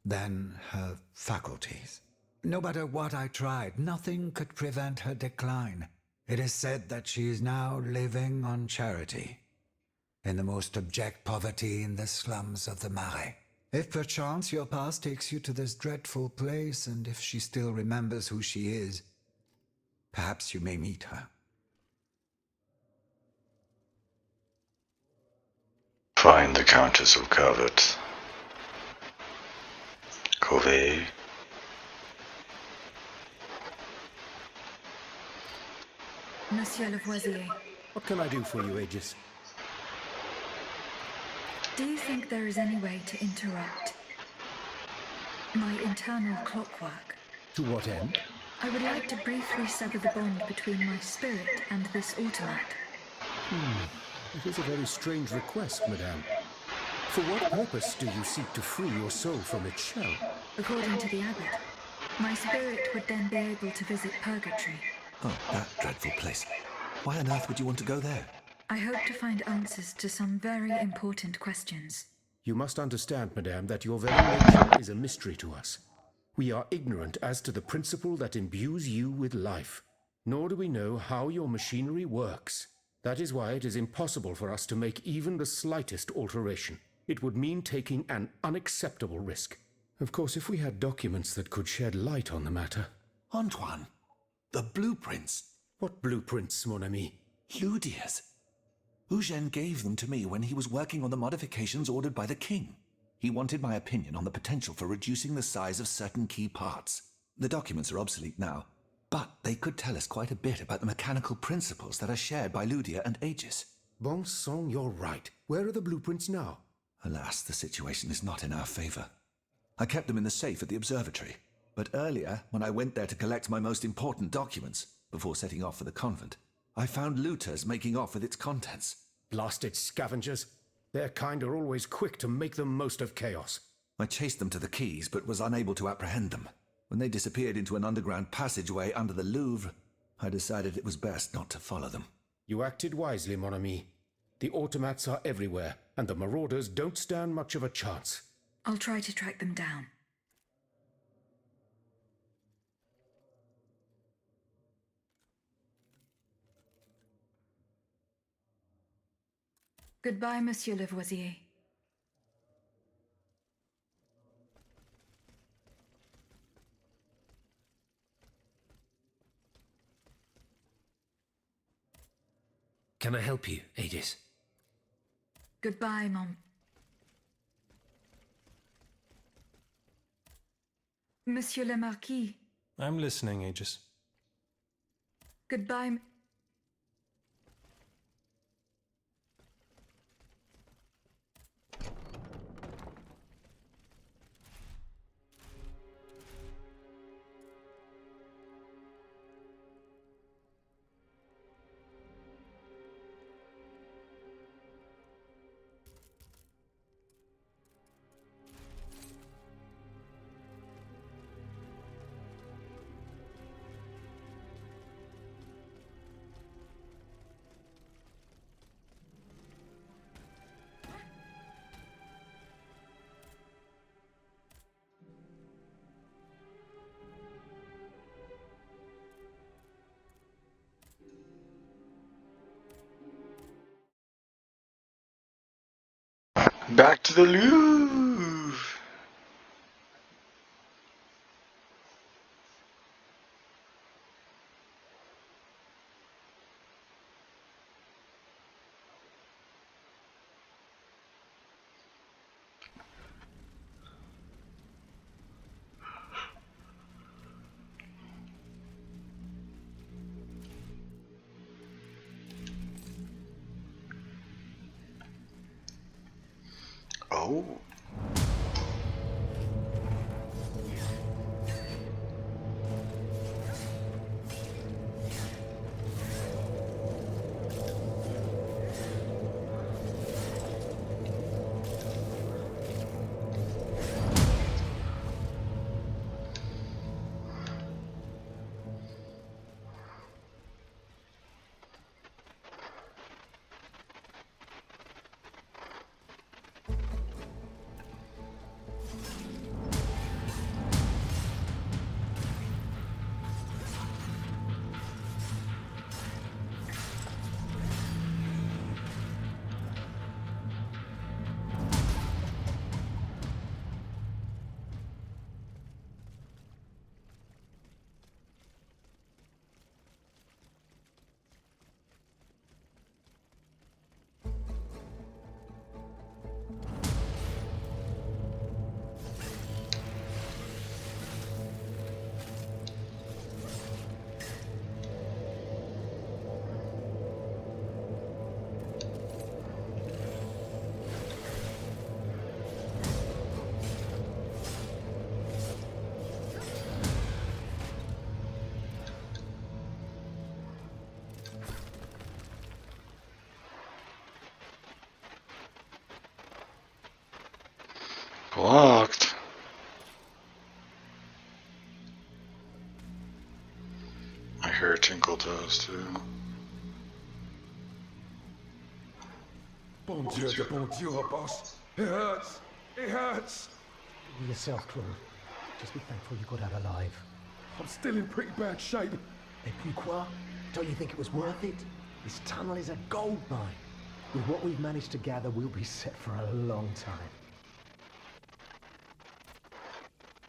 then her faculties. No matter what I tried, nothing could prevent her decline. It is said that she is now living on charity, in the most abject poverty in the slums of the Marais. If perchance your past takes you to this dreadful place, and if she still remembers who she is, perhaps you may meet her. Find the Countess of Covey. Covey. Monsieur Lavoisier. What can I do for you, Aegis? Do you think there is any way to interrupt my internal clockwork? To what end? I would like to briefly sever the bond between my spirit and this automat. It is a very strange request, madame. For what purpose do you seek to free your soul from its shell? According to the abbot, my spirit would then be able to visit purgatory. Oh, that dreadful place. Why on earth would you want to go there? I hope to find answers to some very important questions. You must understand, madame, that your very nature is a mystery to us. We are ignorant as to the principle that imbues you with life, nor do we know how your machinery works. That is why it is impossible for us to make even the slightest alteration. It would mean taking an unacceptable risk. Of course, if we had documents that could shed light on the matter... Antoine, the blueprints. What blueprints, mon ami? Ludia's. Eugène gave them to me when he was working on the modifications ordered by the king. He wanted my opinion on the potential for reducing the size of certain key parts. The documents are obsolete now, but they could tell us quite a bit about the mechanical principles that are shared by Ludia and Aegis. Bon sang, you're right. Where are the blueprints now? Alas, the situation is not in our favor. I kept them in the safe at the observatory, but earlier, when I went there to collect my most important documents, before setting off for the convent, I found looters making off with its contents. Blasted scavengers. Their kind are always quick to make the most of chaos. I chased them to the quays, but was unable to apprehend them. When they disappeared into an underground passageway under the Louvre, I decided it was best not to follow them. You acted wisely, mon ami. The automats are everywhere, and the marauders don't stand much of a chance. I'll try to track them down. Goodbye, Monsieur Lavoisier. Can I help you, Aegis? Goodbye, Mom. Monsieur le Marquis. I'm listening, Aegis. Goodbye. Back to the Louvre. Oh. Blocked. My hair tinkle does too. Bon Dieu de bon Dieu, boss. It hurts. It hurts. Be yourself, Claude. Just be thankful you got out alive. I'm still in pretty bad shape. Et puis quoi? Don't you think it was worth it? This tunnel is a gold mine. With what we've managed to gather, we'll be set for a long time.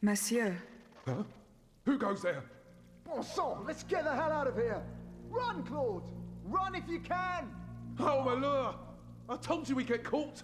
Monsieur. Huh? Who goes there? Bon sang, let's get the hell out of here! Run, Claude! Run if you can! Oh, my lure! I told you we'd get caught.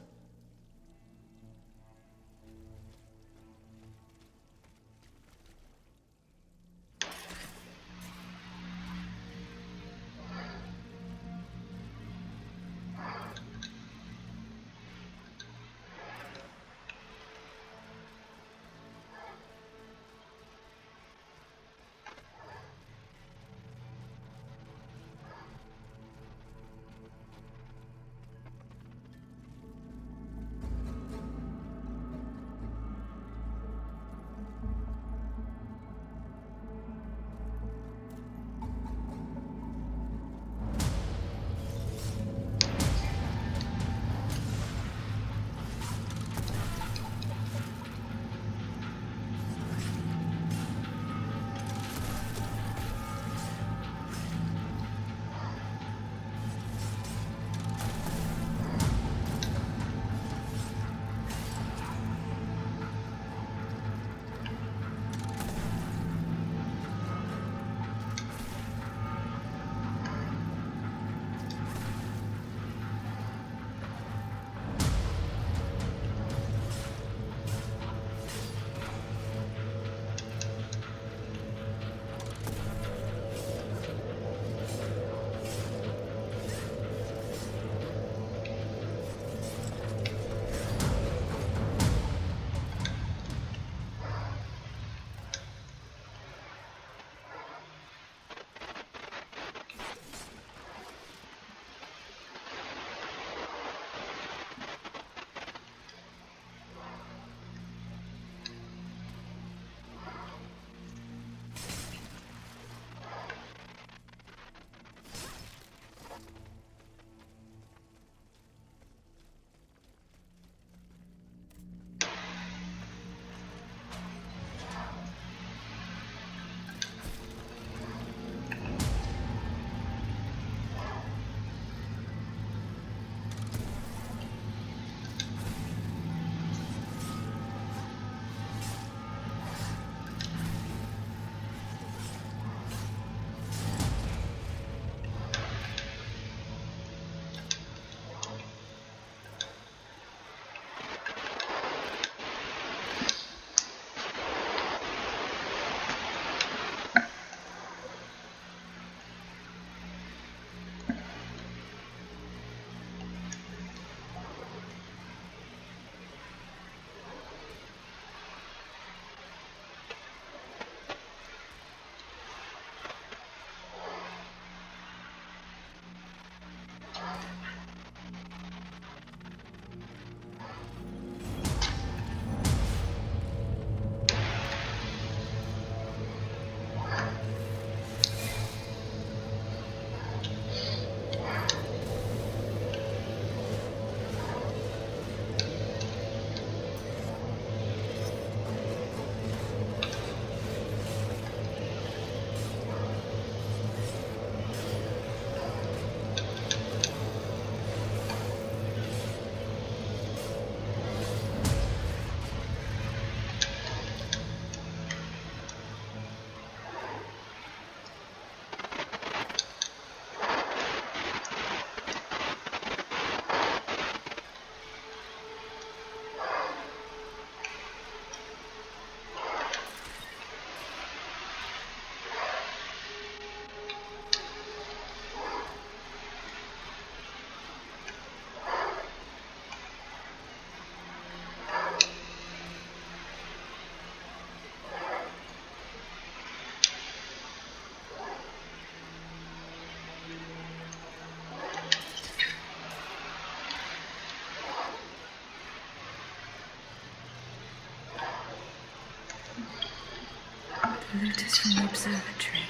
Looters from the observatory.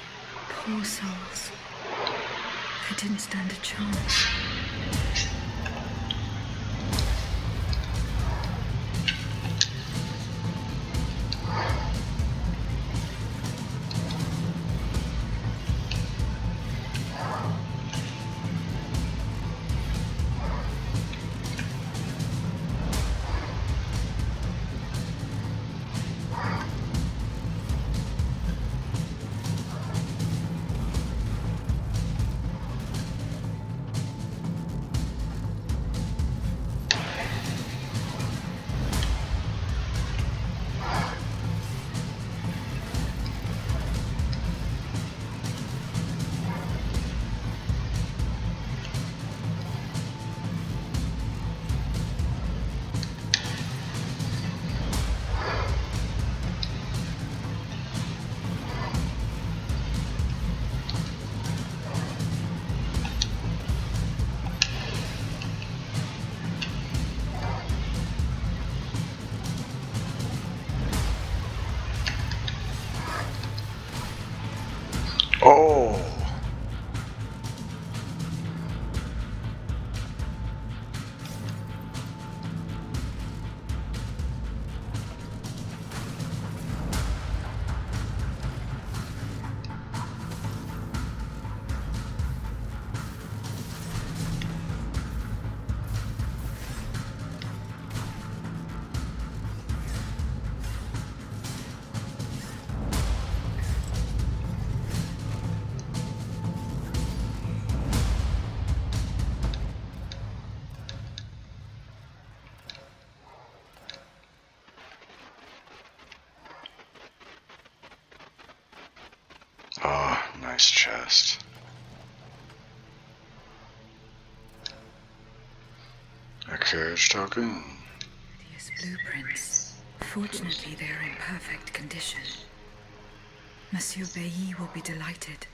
Poor souls. They didn't stand a chance. Oh! Ah, nice chest. A carriage token. These blueprints. Fortunately, they are in perfect condition. Monsieur Bailly will be delighted.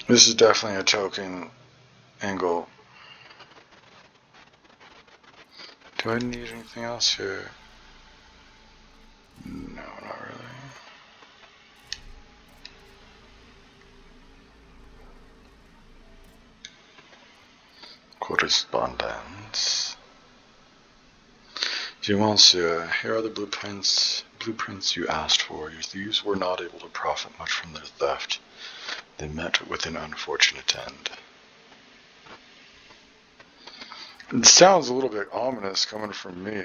This is definitely a token angle. Do I need anything else here? No, not really. Correspondence. Dear Monsieur, here are the blueprints you asked for. Your thieves were not able to profit much from their theft. They met with an unfortunate end. It sounds a little bit ominous coming from me.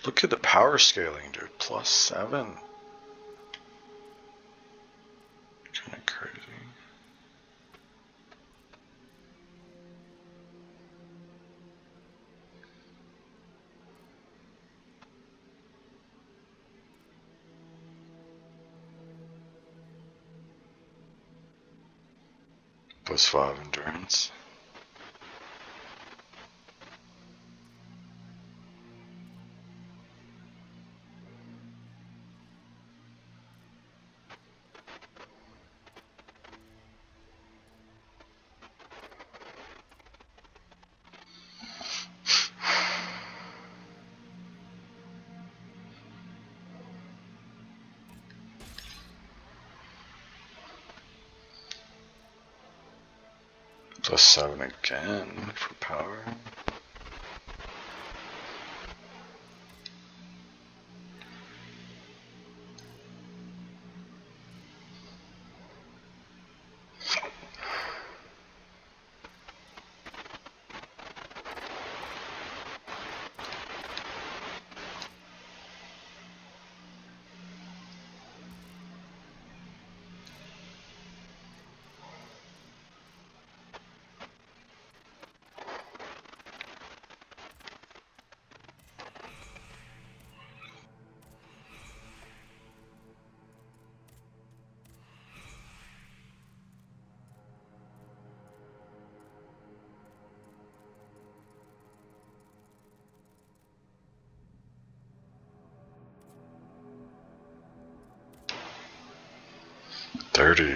Look at the power scaling, dude. +7. Kinda crazy. +5 endurance. +7 again for power. 30.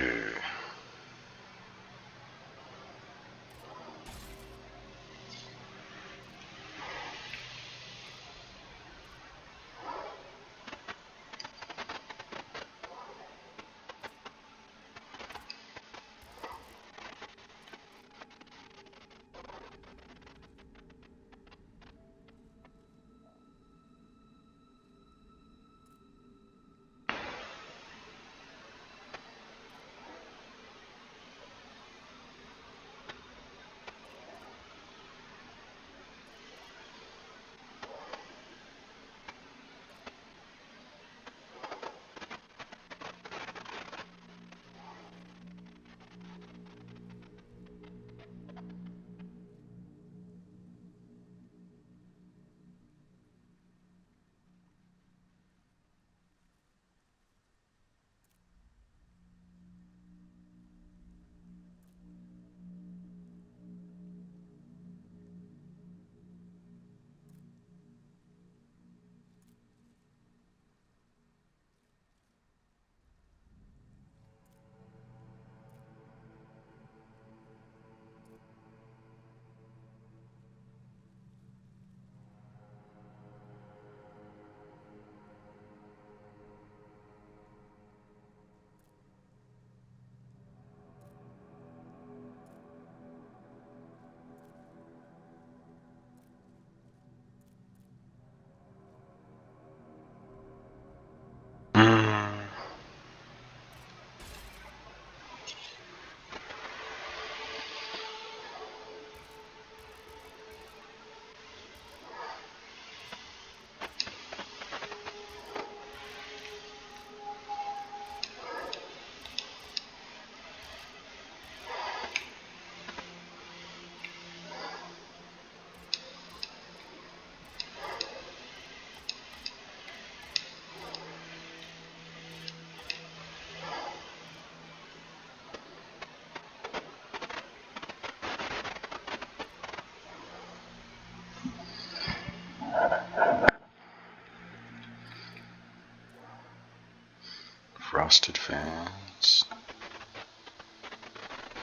Frosted fans.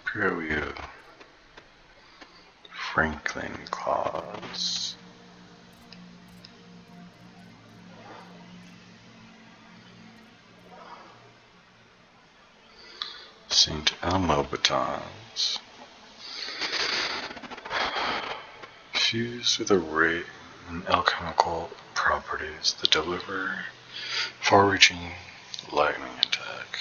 Perio. Franklin Claus. St. Elmo batons. Fused with array and alchemical properties that deliver far-reaching lightning attack.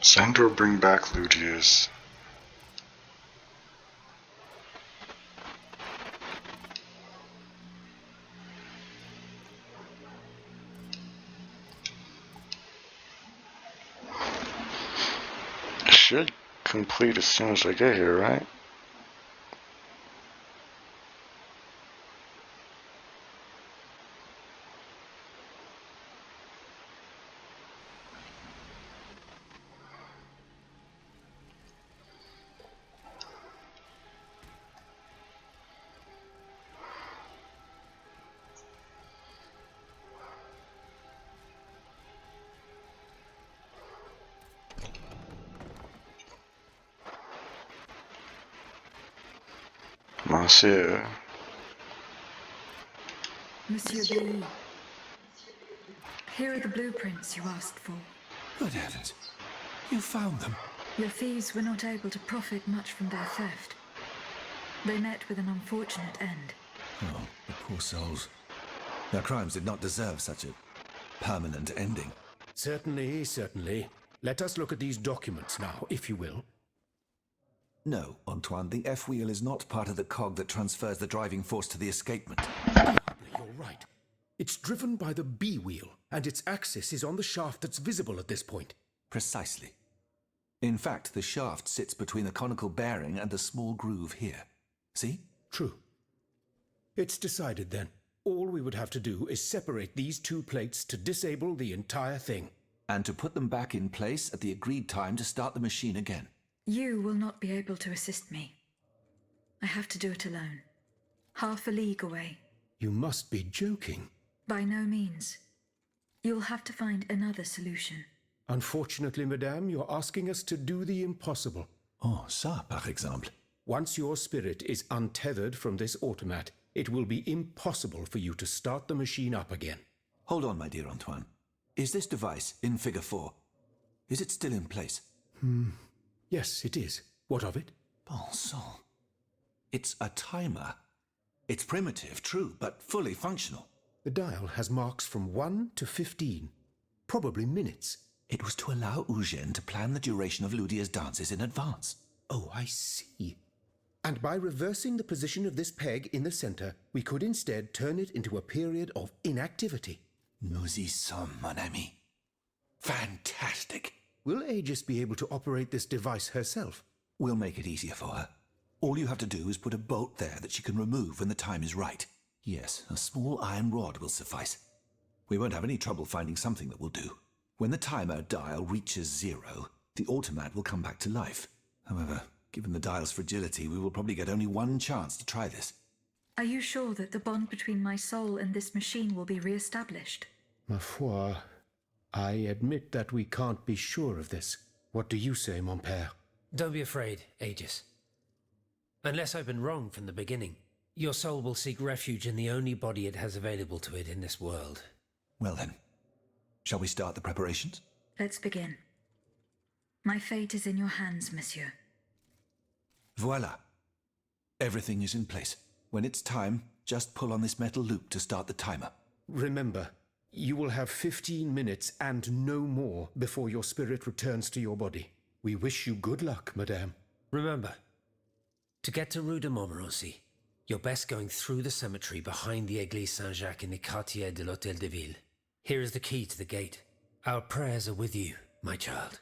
Send or bring back Lucius. Should complete as soon as I get here, right? Monsieur. Monsieur Bailly. Here are the blueprints you asked for. Good heavens. You found them. Your thieves were not able to profit much from their theft. They met with an unfortunate end. Oh, the poor souls. Their crimes did not deserve such a permanent ending. Certainly, certainly. Let us look at these documents now, if you will. No, Antoine, the F-wheel is not part of the cog that transfers the driving force to the escapement. You're right. It's driven by the B-wheel, and its axis is on the shaft that's visible at this point. Precisely. In fact, the shaft sits between the conical bearing and the small groove here. See? True. It's decided then. All we would have to do is separate these two plates to disable the entire thing. And to put them back in place at the agreed time to start the machine again. You will not be able to assist me. I have to do it alone. Half a league away. You must be joking. By no means. You'll have to find another solution. Unfortunately, madame, you're asking us to do the impossible. Oh, ça, par exemple. Once your spirit is untethered from this automat, it will be impossible for you to start the machine up again. Hold on, my dear Antoine. Is this device in Figure 4? Is it still in place? Yes, it is. What of it? Bon sang. It's a timer. It's primitive, true, but fully functional. The dial has marks from 1 to 15. Probably minutes. It was to allow Eugène to plan the duration of Ludia's dances in advance. Oh, I see. And by reversing the position of this peg in the center, we could instead turn it into a period of inactivity. Nous y sommes, mon ami. Fantastic. Will Aegis be able to operate this device herself? We'll make it easier for her. All you have to do is put a bolt there that she can remove when the time is right. Yes, a small iron rod will suffice. We won't have any trouble finding something that will do. When the timer dial reaches 0, the automat will come back to life. However, given the dial's fragility, we will probably get only one chance to try this. Are you sure that the bond between my soul and this machine will be re-established? Ma foi, I admit that we can't be sure of this. What do you say, mon père? Don't be afraid, Aegis. Unless I've been wrong from the beginning, your soul will seek refuge in the only body it has available to it in this world. Well then, shall we start the preparations? Let's begin. My fate is in your hands, monsieur. Voila. Everything is in place. When it's time, just pull on this metal loop to start the timer. Remember, you will have 15 minutes and no more before your spirit returns to your body. We wish you good luck, madame. Remember, to get to Rue de Montmorency, you're best going through the cemetery behind the Église Saint-Jacques in the Quartier de l'Hôtel de Ville. Here is the key to the gate. Our prayers are with you, my child.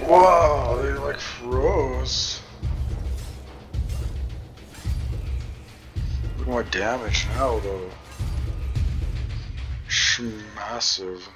Wow, they like froze. Look at my damage now though. Massive.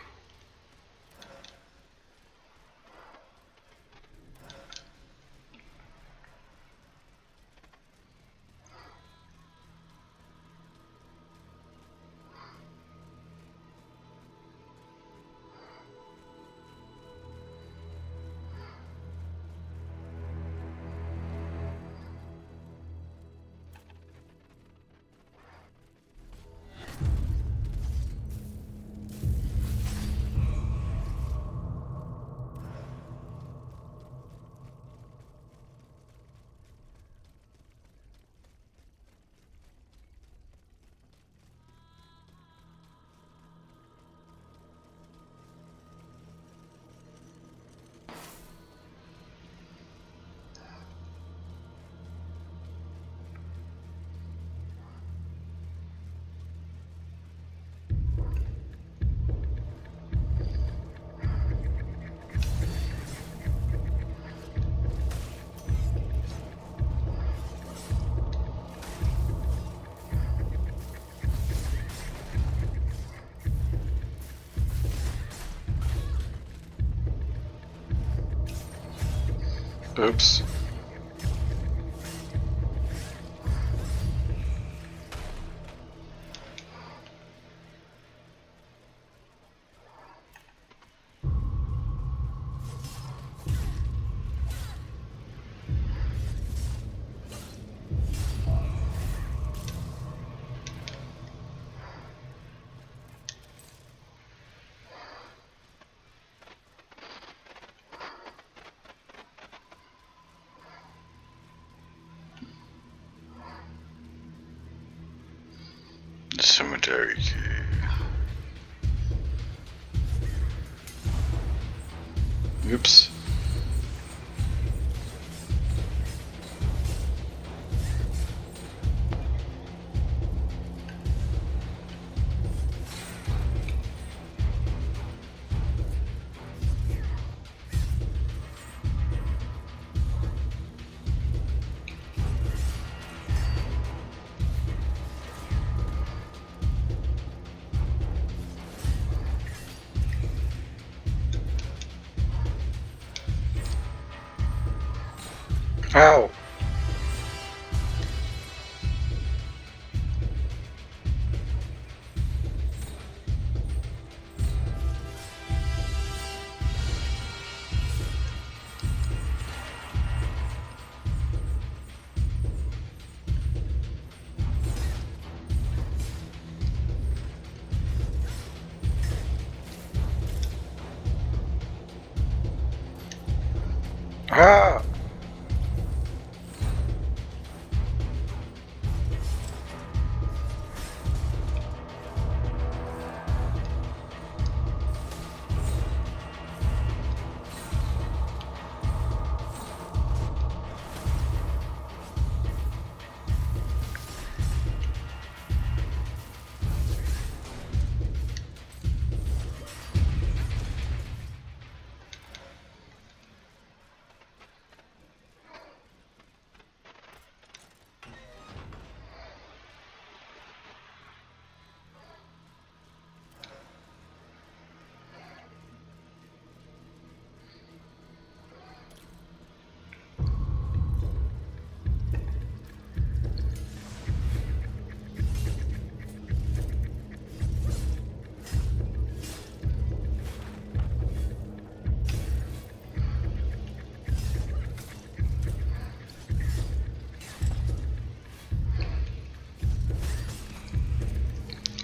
Oops. Cemetery key. Oops. Ow! Ah!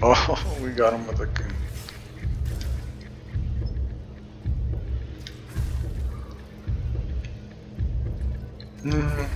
Oh, we got him with a gun. Mm.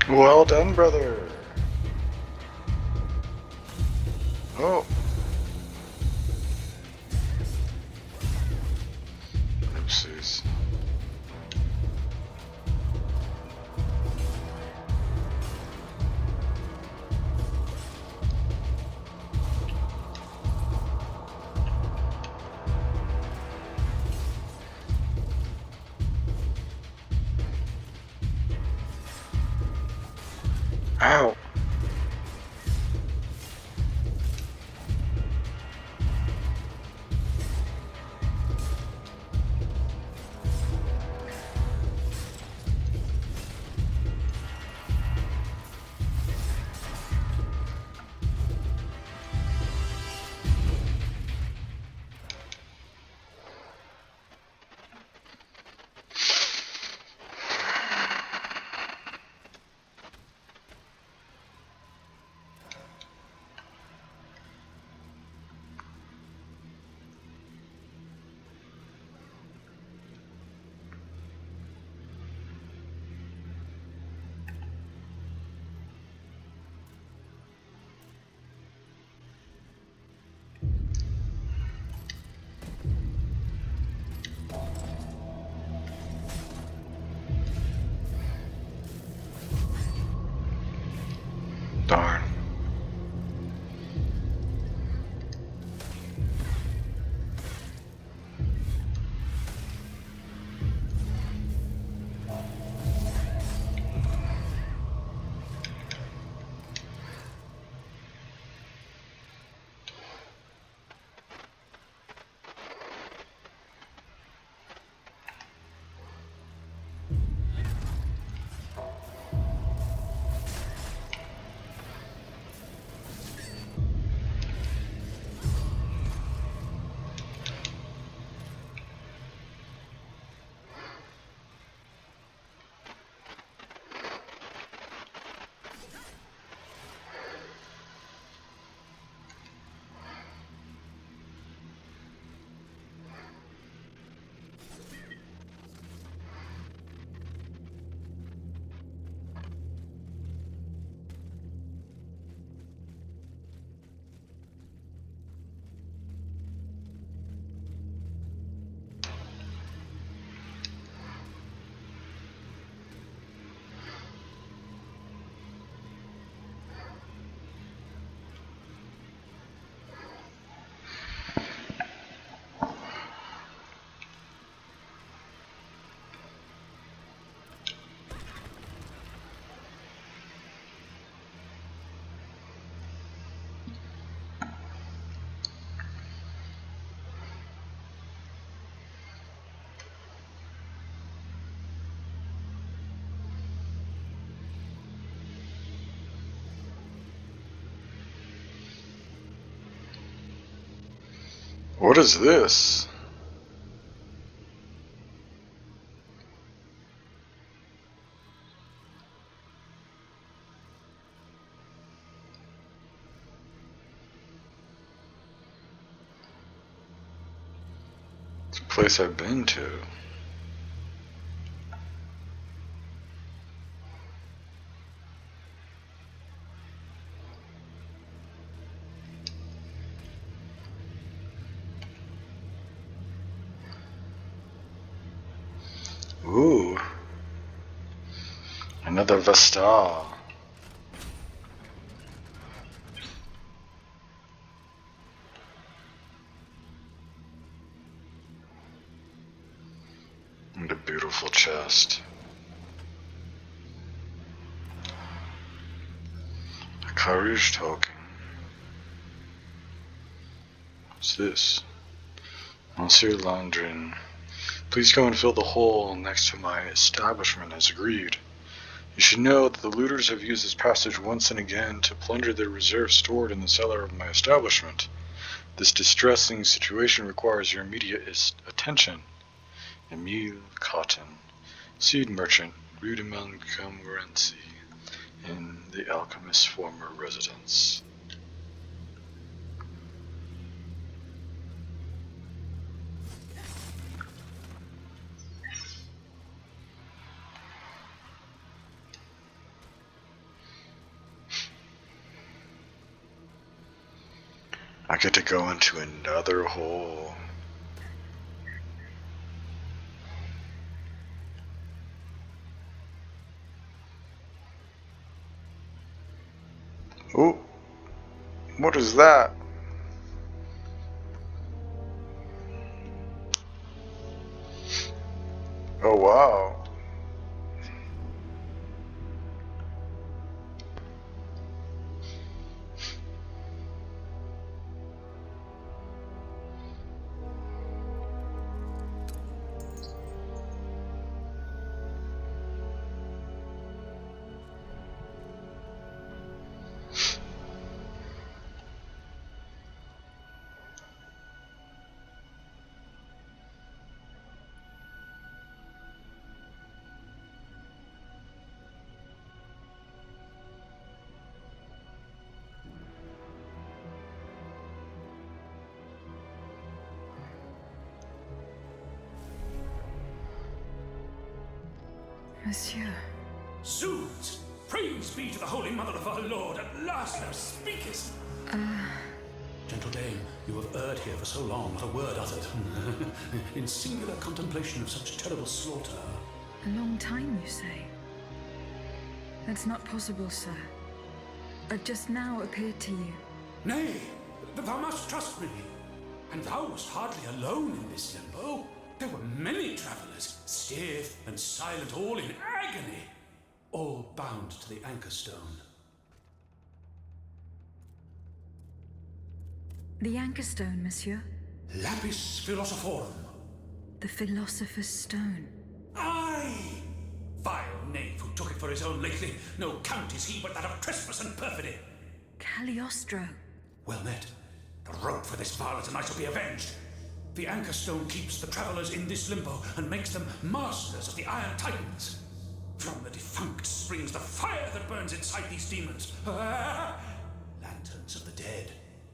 Well done, brother. Oh. Oopsies. Ow. Darn. What is this? It's a place I've been to. Ooh. Another Vestal. And a beautiful chest. A courage token. What's this? Monsieur Landrin. Please go and fill the hole next to my establishment as agreed. You should know that the looters have used this passage once and again to plunder the reserves stored in the cellar of my establishment. This distressing situation requires your immediate attention. Emile Cotton, seed merchant, Rue de Montmorency, in the alchemist's former residence. I get to go into another hole. Oh, what is that? Oh wow. Monsieur. Zounds! Praise be to the Holy Mother of our Lord, at last thou speakest! Gentle dame, you have erred here for so long, not a word uttered. In singular contemplation of such terrible slaughter. A long time, you say? That's not possible, sir. just now appeared to you. Nay, thou must trust me. And thou wast hardly alone in this limbo. There were many travellers, stiff and silent, all in agony, all bound to the anchor stone. The anchor stone, monsieur? Lapis philosophorum. The philosopher's stone. Aye! Vile knave who took it for his own lately. No count is he but that of trespass and perfidy. Cagliostro. Well met. The rope for this varlet and I shall be avenged. The anchor stone keeps the travellers in this limbo and makes them masters of the Iron Titans. From the defunct springs the fire that burns inside these demons. Lanterns of the dead.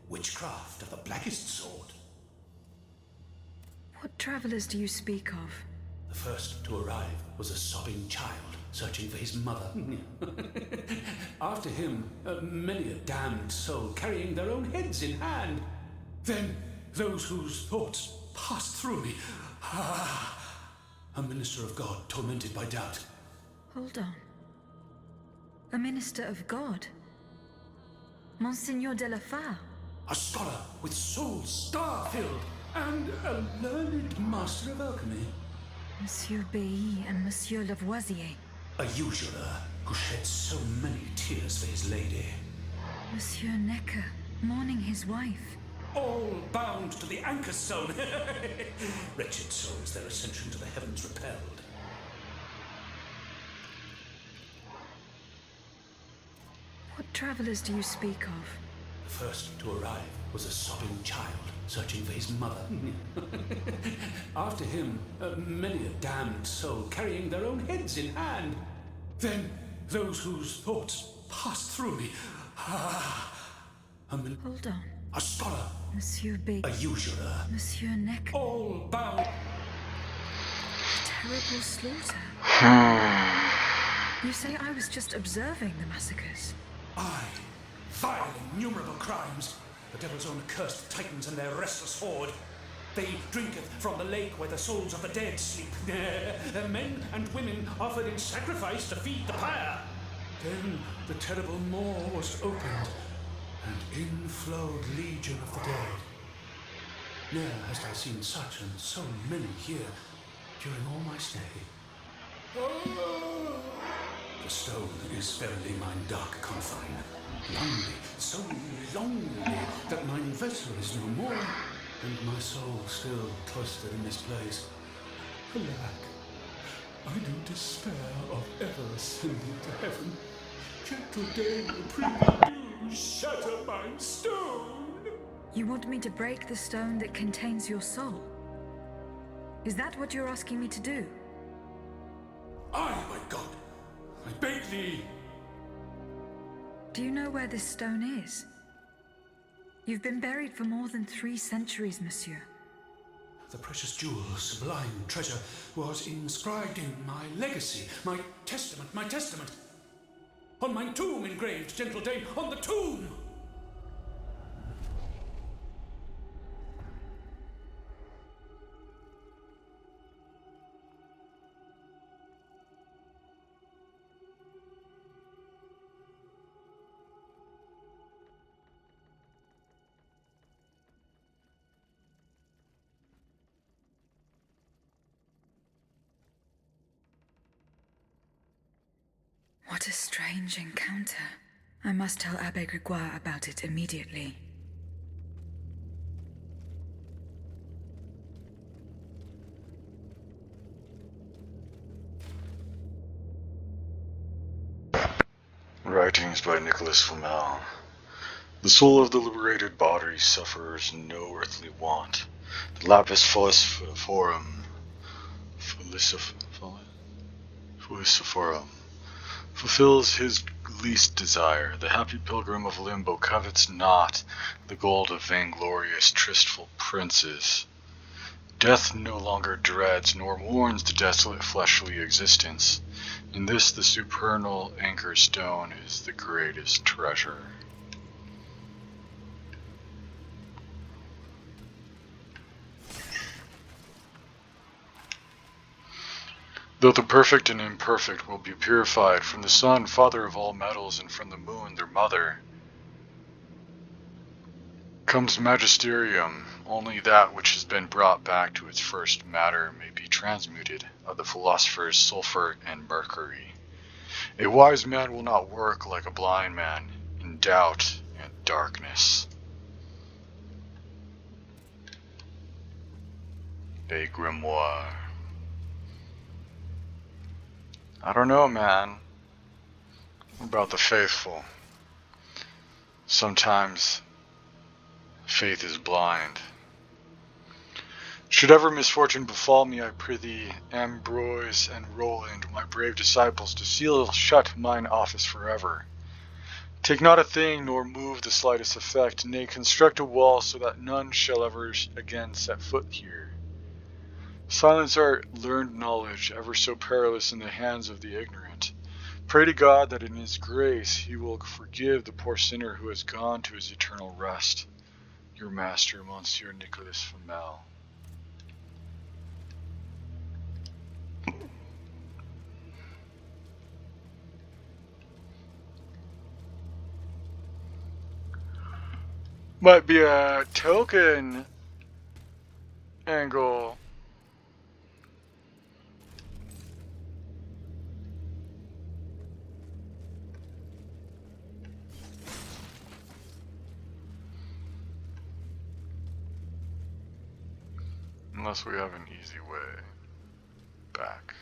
Witchcraft of the blackest sort. What travellers do you speak of? The first to arrive was a sobbing child searching for his mother. After him, many a damned soul carrying their own heads in hand. Then those whose thoughts passed through me. A minister of God tormented by doubt. Hold on. A minister of God? Monseigneur de la Fare? A scholar with soul star-filled, and a learned master of alchemy. Monsieur Bailly and Monsieur Lavoisier. A usurer who shed so many tears for his lady. Monsieur Necker, mourning his wife. All bound to the anchor stone. Wretched souls, their ascension to the heavens repelled. What travellers do you speak of? The first to arrive was a sobbing child searching for his mother. After him, many a damned soul carrying their own heads in hand. Then those whose thoughts passed through me. Hold on. A scholar. Monsieur B. A usurer. Monsieur Neck. All bound. Terrible slaughter. You say I was just observing the massacres? Aye. Vile, innumerable crimes. The devil's own accursed titans and their restless horde. They drinketh from the lake where the souls of the dead sleep. Men and women offered in sacrifice to feed the pyre. Then the terrible maw was opened, and in flowed legion of the dead. Ne'er hast thou seen such and so many here during all my stay. The stone is verily mine dark confine. Lonely, so lonely, that mine vessel is no more, and my soul still cloistered in this place. Alack, I do despair of ever ascending to heaven. Gentle dame, prithee do shatter mine stone. You want me to break the stone that contains your soul? Is that what you're asking me to do? Aye, my God, I beg thee. Do you know where this stone is? You've been buried for more than 3 centuries, monsieur. The precious jewel, sublime treasure, was inscribed in my legacy, my testament. On my tomb engraved, gentle dame, on the tomb! What a strange encounter. I must tell Abbe Grégoire about it immediately. Writings by Nicholas Flamel. The soul of the liberated body suffers no earthly want. The lapis philosophorum fulfills his least desire. The happy pilgrim of limbo covets not the gold of vainglorious tristful princes. Death no longer dreads nor mourns the desolate fleshly existence. In this the supernal anchor stone is the greatest treasure. Though the perfect and imperfect will be purified from the sun, father of all metals, and from the moon, their mother, comes magisterium. Only that which has been brought back to its first matter may be transmuted, of the philosophers sulfur and mercury. A wise man will not work like a blind man, in doubt and darkness. A grimoire. I don't know, man. About the faithful. Sometimes faith is blind. Should ever misfortune befall me, I prithee, Ambroise and Roland, my brave disciples, to seal shut mine office forever. Take not a thing, nor move the slightest effect, nay, construct a wall so that none shall ever again set foot here. Silence our learned knowledge, ever so perilous in the hands of the ignorant. Pray to God that in His grace He will forgive the poor sinner who has gone to his eternal rest. Your master, Monsieur Nicolas Flamel. Might be a token angle. Unless we have an easy way back.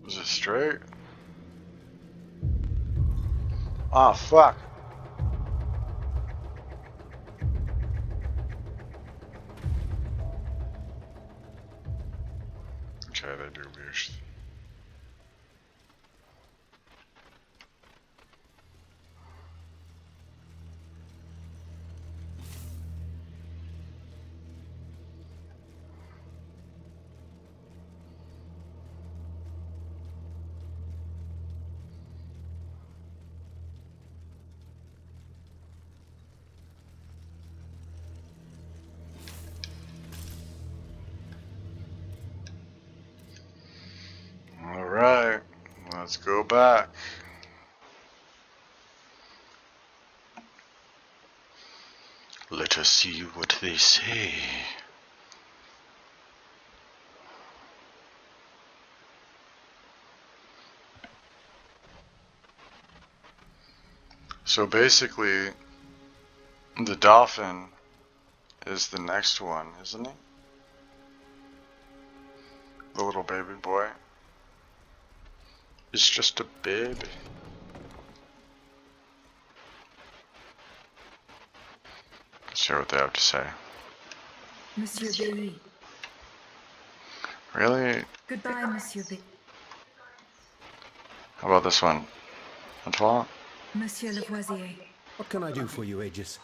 Was it straight? Ah, fuck. Okay, they do wish. Alright, let's go back. Let us see what they say. So basically, the dolphin is the next one, isn't he? The little baby boy. It's just a baby. Let's hear what they have to say. Monsieur Vieilly. Really? Goodbye, Monsieur Vieilly. How about this one? Antoine? Monsieur Lavoisier. What can I do for you, Aegis?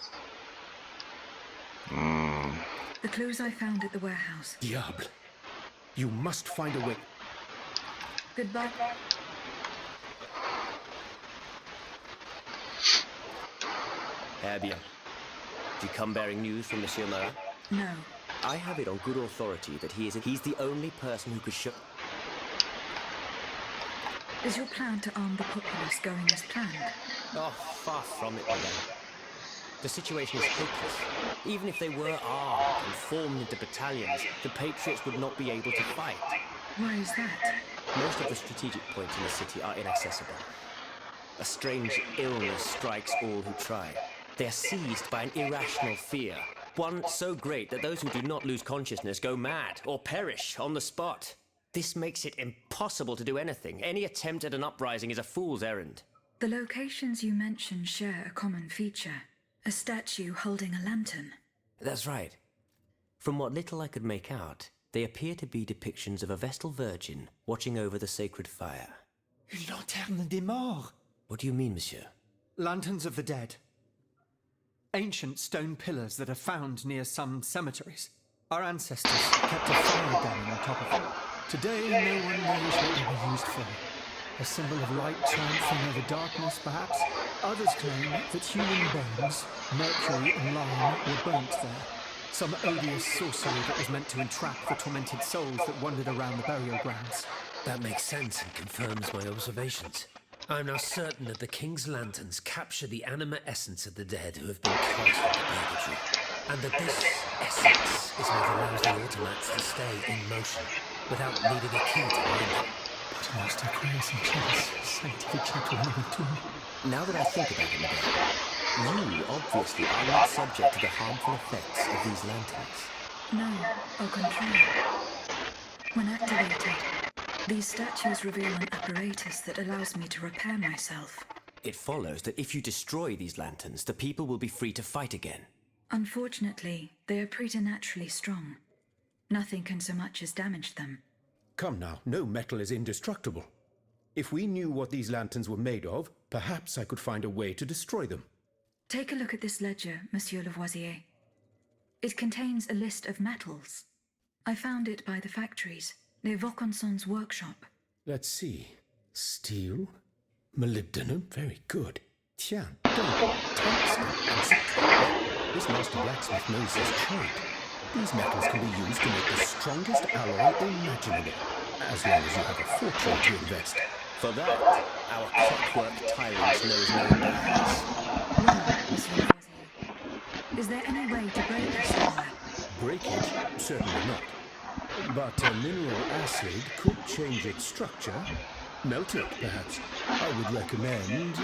The clues I found at the warehouse. Diable. You must find a way. Goodbye. Bien. Do you come bearing news from Monsieur Marat? No. I have it on good authority that he's the only person who could show... Is your plan to arm the populace going as planned? Oh, far from it, madame. The situation is hopeless. Even if they were armed and formed into battalions, the Patriots would not be able to fight. Why is that? Most of the strategic points in the city are inaccessible. A strange illness strikes all who try. They are seized by an irrational fear. One so great that those who do not lose consciousness go mad or perish on the spot. This makes it impossible to do anything. Any attempt at an uprising is a fool's errand. The locations you mentioned share a common feature. A statue holding a lantern. That's right. From what little I could make out, they appear to be depictions of a Vestal Virgin watching over the sacred fire. Une lanterne des morts. What do you mean, monsieur? Lanterns of the dead. Ancient stone pillars that are found near some cemeteries. Our ancestors kept a fire going on top of them. Today, no one knows what they were used for. A symbol of light triumphing over darkness, perhaps. Others claim that human bones, mercury and lime, were burnt there. Some odious sorcery that was meant to entrap the tormented souls that wandered around the burial grounds. That makes sense and confirms my observations. I'm now certain that the King's lanterns capture the anima essence of the dead who have been cast into purgatory, and that this essence is what allows the automats to stay in motion without needing a key to wind them. But Master Grace and Chalice, scientific gentleman too. Now that I think about it again, you obviously are not subject to the harmful effects of these lanterns. No, au contraire. When activated, these statues reveal an apparatus that allows me to repair myself. It follows that if you destroy these lanterns, the people will be free to fight again. Unfortunately, they are preternaturally strong. Nothing can so much as damage them. Come now, no metal is indestructible. If we knew what these lanterns were made of, perhaps I could find a way to destroy them. Take a look at this ledger, Monsieur Lavoisier. It contains a list of metals. I found it by the factories, near Vaucanson's workshop. Let's see. Steel, molybdenum, very good. Tian, tungsten, and zirconia. This master blacksmith knows his trade. These metals can be used to make the strongest alloy imaginable, as long as you have a fortune to invest. For that, our clockwork tyrant knows no bounds. Well, Monsieur Lavoisier, is there any way to break this alloy? Breakage? Certainly not. But a mineral acid could change its structure. Melt it, perhaps. I would recommend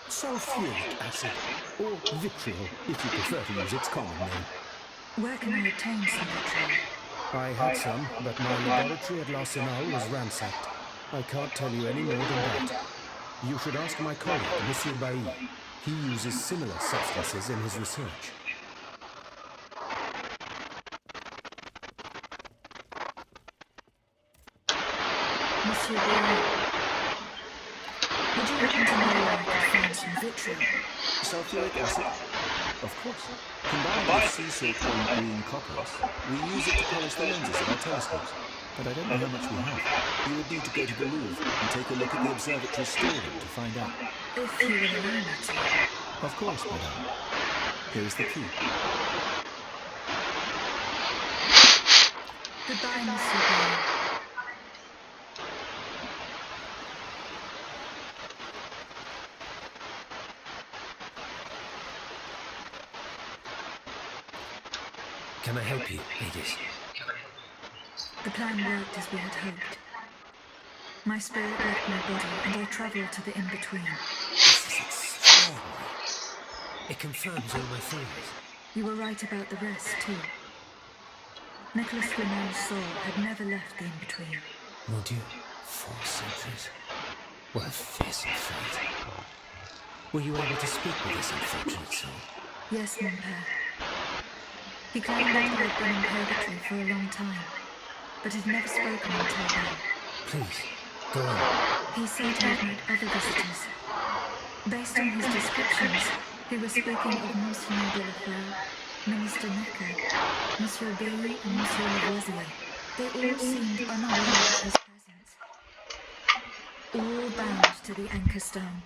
sulfuric acid, or vitriol, if you prefer to use its common name. Where can I obtain some vitriol? I had some, but my laboratory at L'Arsenal was ransacked. I can't tell you any more than that. You should ask my colleague, Monsieur Bailly. He uses similar substances in his research. Monsieur Bailly, would you happen to know where I could find some vitriol? Sulfuric acid? Of course. Combined with sea salt and green coppers, we use it to polish the lenses of our telescopes. But I don't know how much we have. You would need to go to the Louvre and take a look at the observatory storeroom to find out. If you will allow me to. Of course, madame. Here is the key. Goodbye, Monsieur Bailly. Can I help you, Hades? The plan worked as we had hoped. My spirit left my body, and I travelled to the in-between. This is extraordinary. It confirms all my theories. You were right about the rest, too. Nicholas Flamel's soul had never left the in-between. Mon Dieu, 4 centuries. What a fearsome fate. Were you able to speak with this unfortunate soul? Yes, mon père. He claimed that I had been in purgatory for a long time, but had never spoken until then. Please, go on. He said he had met other visitors. Based on his descriptions, he was speaking of Monseigneur de la Fleur, Minister Necker, Monsieur Bailly, and Monsieur Lavoisier. They all seemed unaware of his presence. All bound to the anchor stone.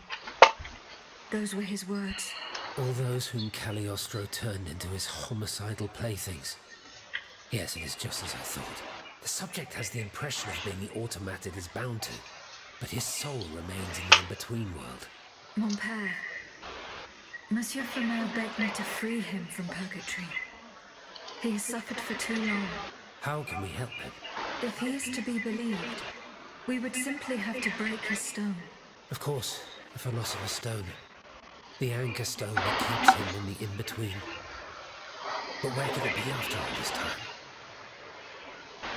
Those were his words. All those whom Cagliostro turned into his homicidal playthings. Yes, it is just as I thought. The subject has the impression of being the automat it is bound to, but his soul remains in the in-between world. Mon père, Monsieur Flamel begged me to free him from purgatory. He has suffered for too long. How can we help him? If he is to be believed, we would simply have to break his stone. Of course, the Philosopher's Stone. The anchor stone that keeps him in the in-between. But where could it be after all this time?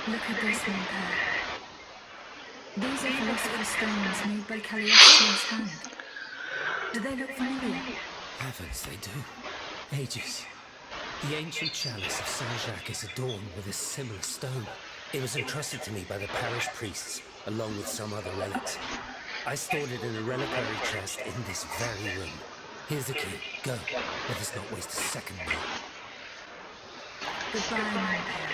Look at this, mon père. These are Philosopher's Stones made by Cagliostro's hand. Do they look familiar? Heavens, they do. Ages. The ancient chalice of Saint-Jacques is adorned with a similar stone. It was entrusted to me by the parish priests, along with some other relics. I stored it in a reliquary chest in this very room. Here's the key. Go. Let us not waste a second more. Goodbye, my dear.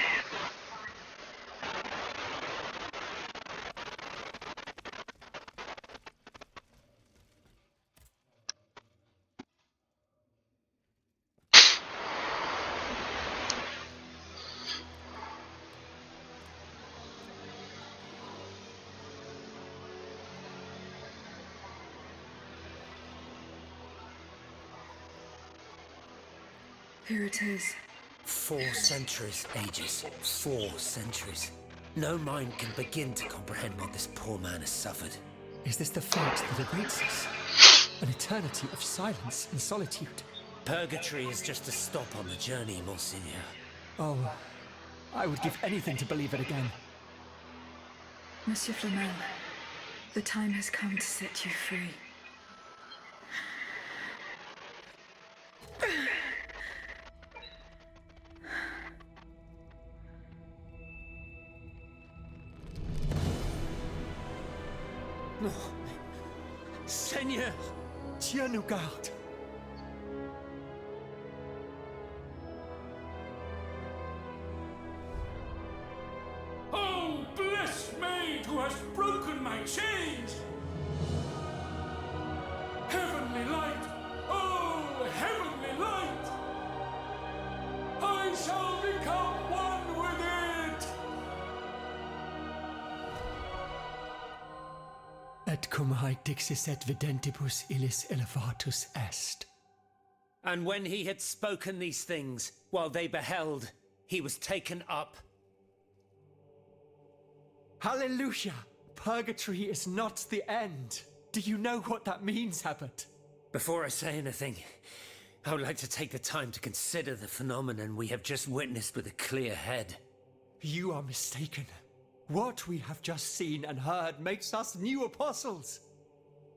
Here it is. 4 centuries, Aegis. 4 centuries. No mind can begin to comprehend what this poor man has suffered. Is this the fate that awaits us? An eternity of silence and solitude? Purgatory is just a stop on the journey, Monseigneur. Oh, I would give anything to believe it again. Monsieur Flamel, the time has come to set you free. No. Seigneur! Dieu nous garde! Oh, blessed maid who has broken my chains! Heavenly light! Oh, heavenly light! I shall become one with it! Et cum haec dixis et videntibus illis elevatus est. And when he had spoken these things, while they beheld, he was taken up. Hallelujah! Purgatory is not the end. Do you know what that means, Abbot? Before I say anything, I would like to take the time to consider the phenomenon we have just witnessed with a clear head. You are mistaken. What we have just seen and heard makes us new apostles.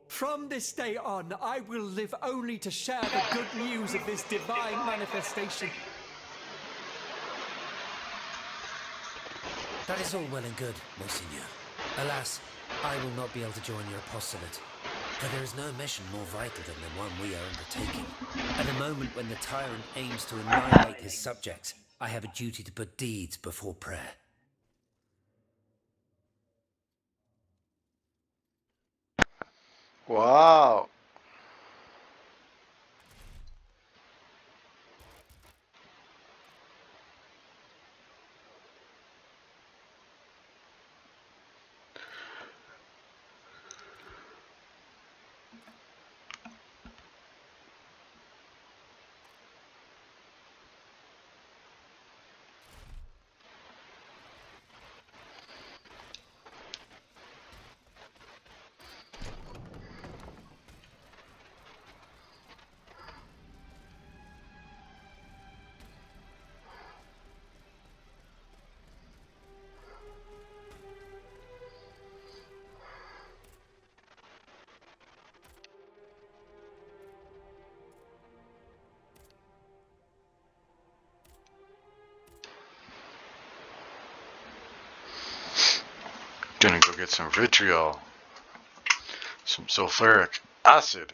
From this day on, I will live only to share the good news of this divine manifestation. That is all well and good, Monseigneur. Alas, I will not be able to join your apostolate, for there is no mission more vital than the one we are undertaking. At a moment when the tyrant aims to annihilate his subjects, I have a duty to put deeds before prayer. Wow. Gonna go get some vitriol, some sulfuric acid.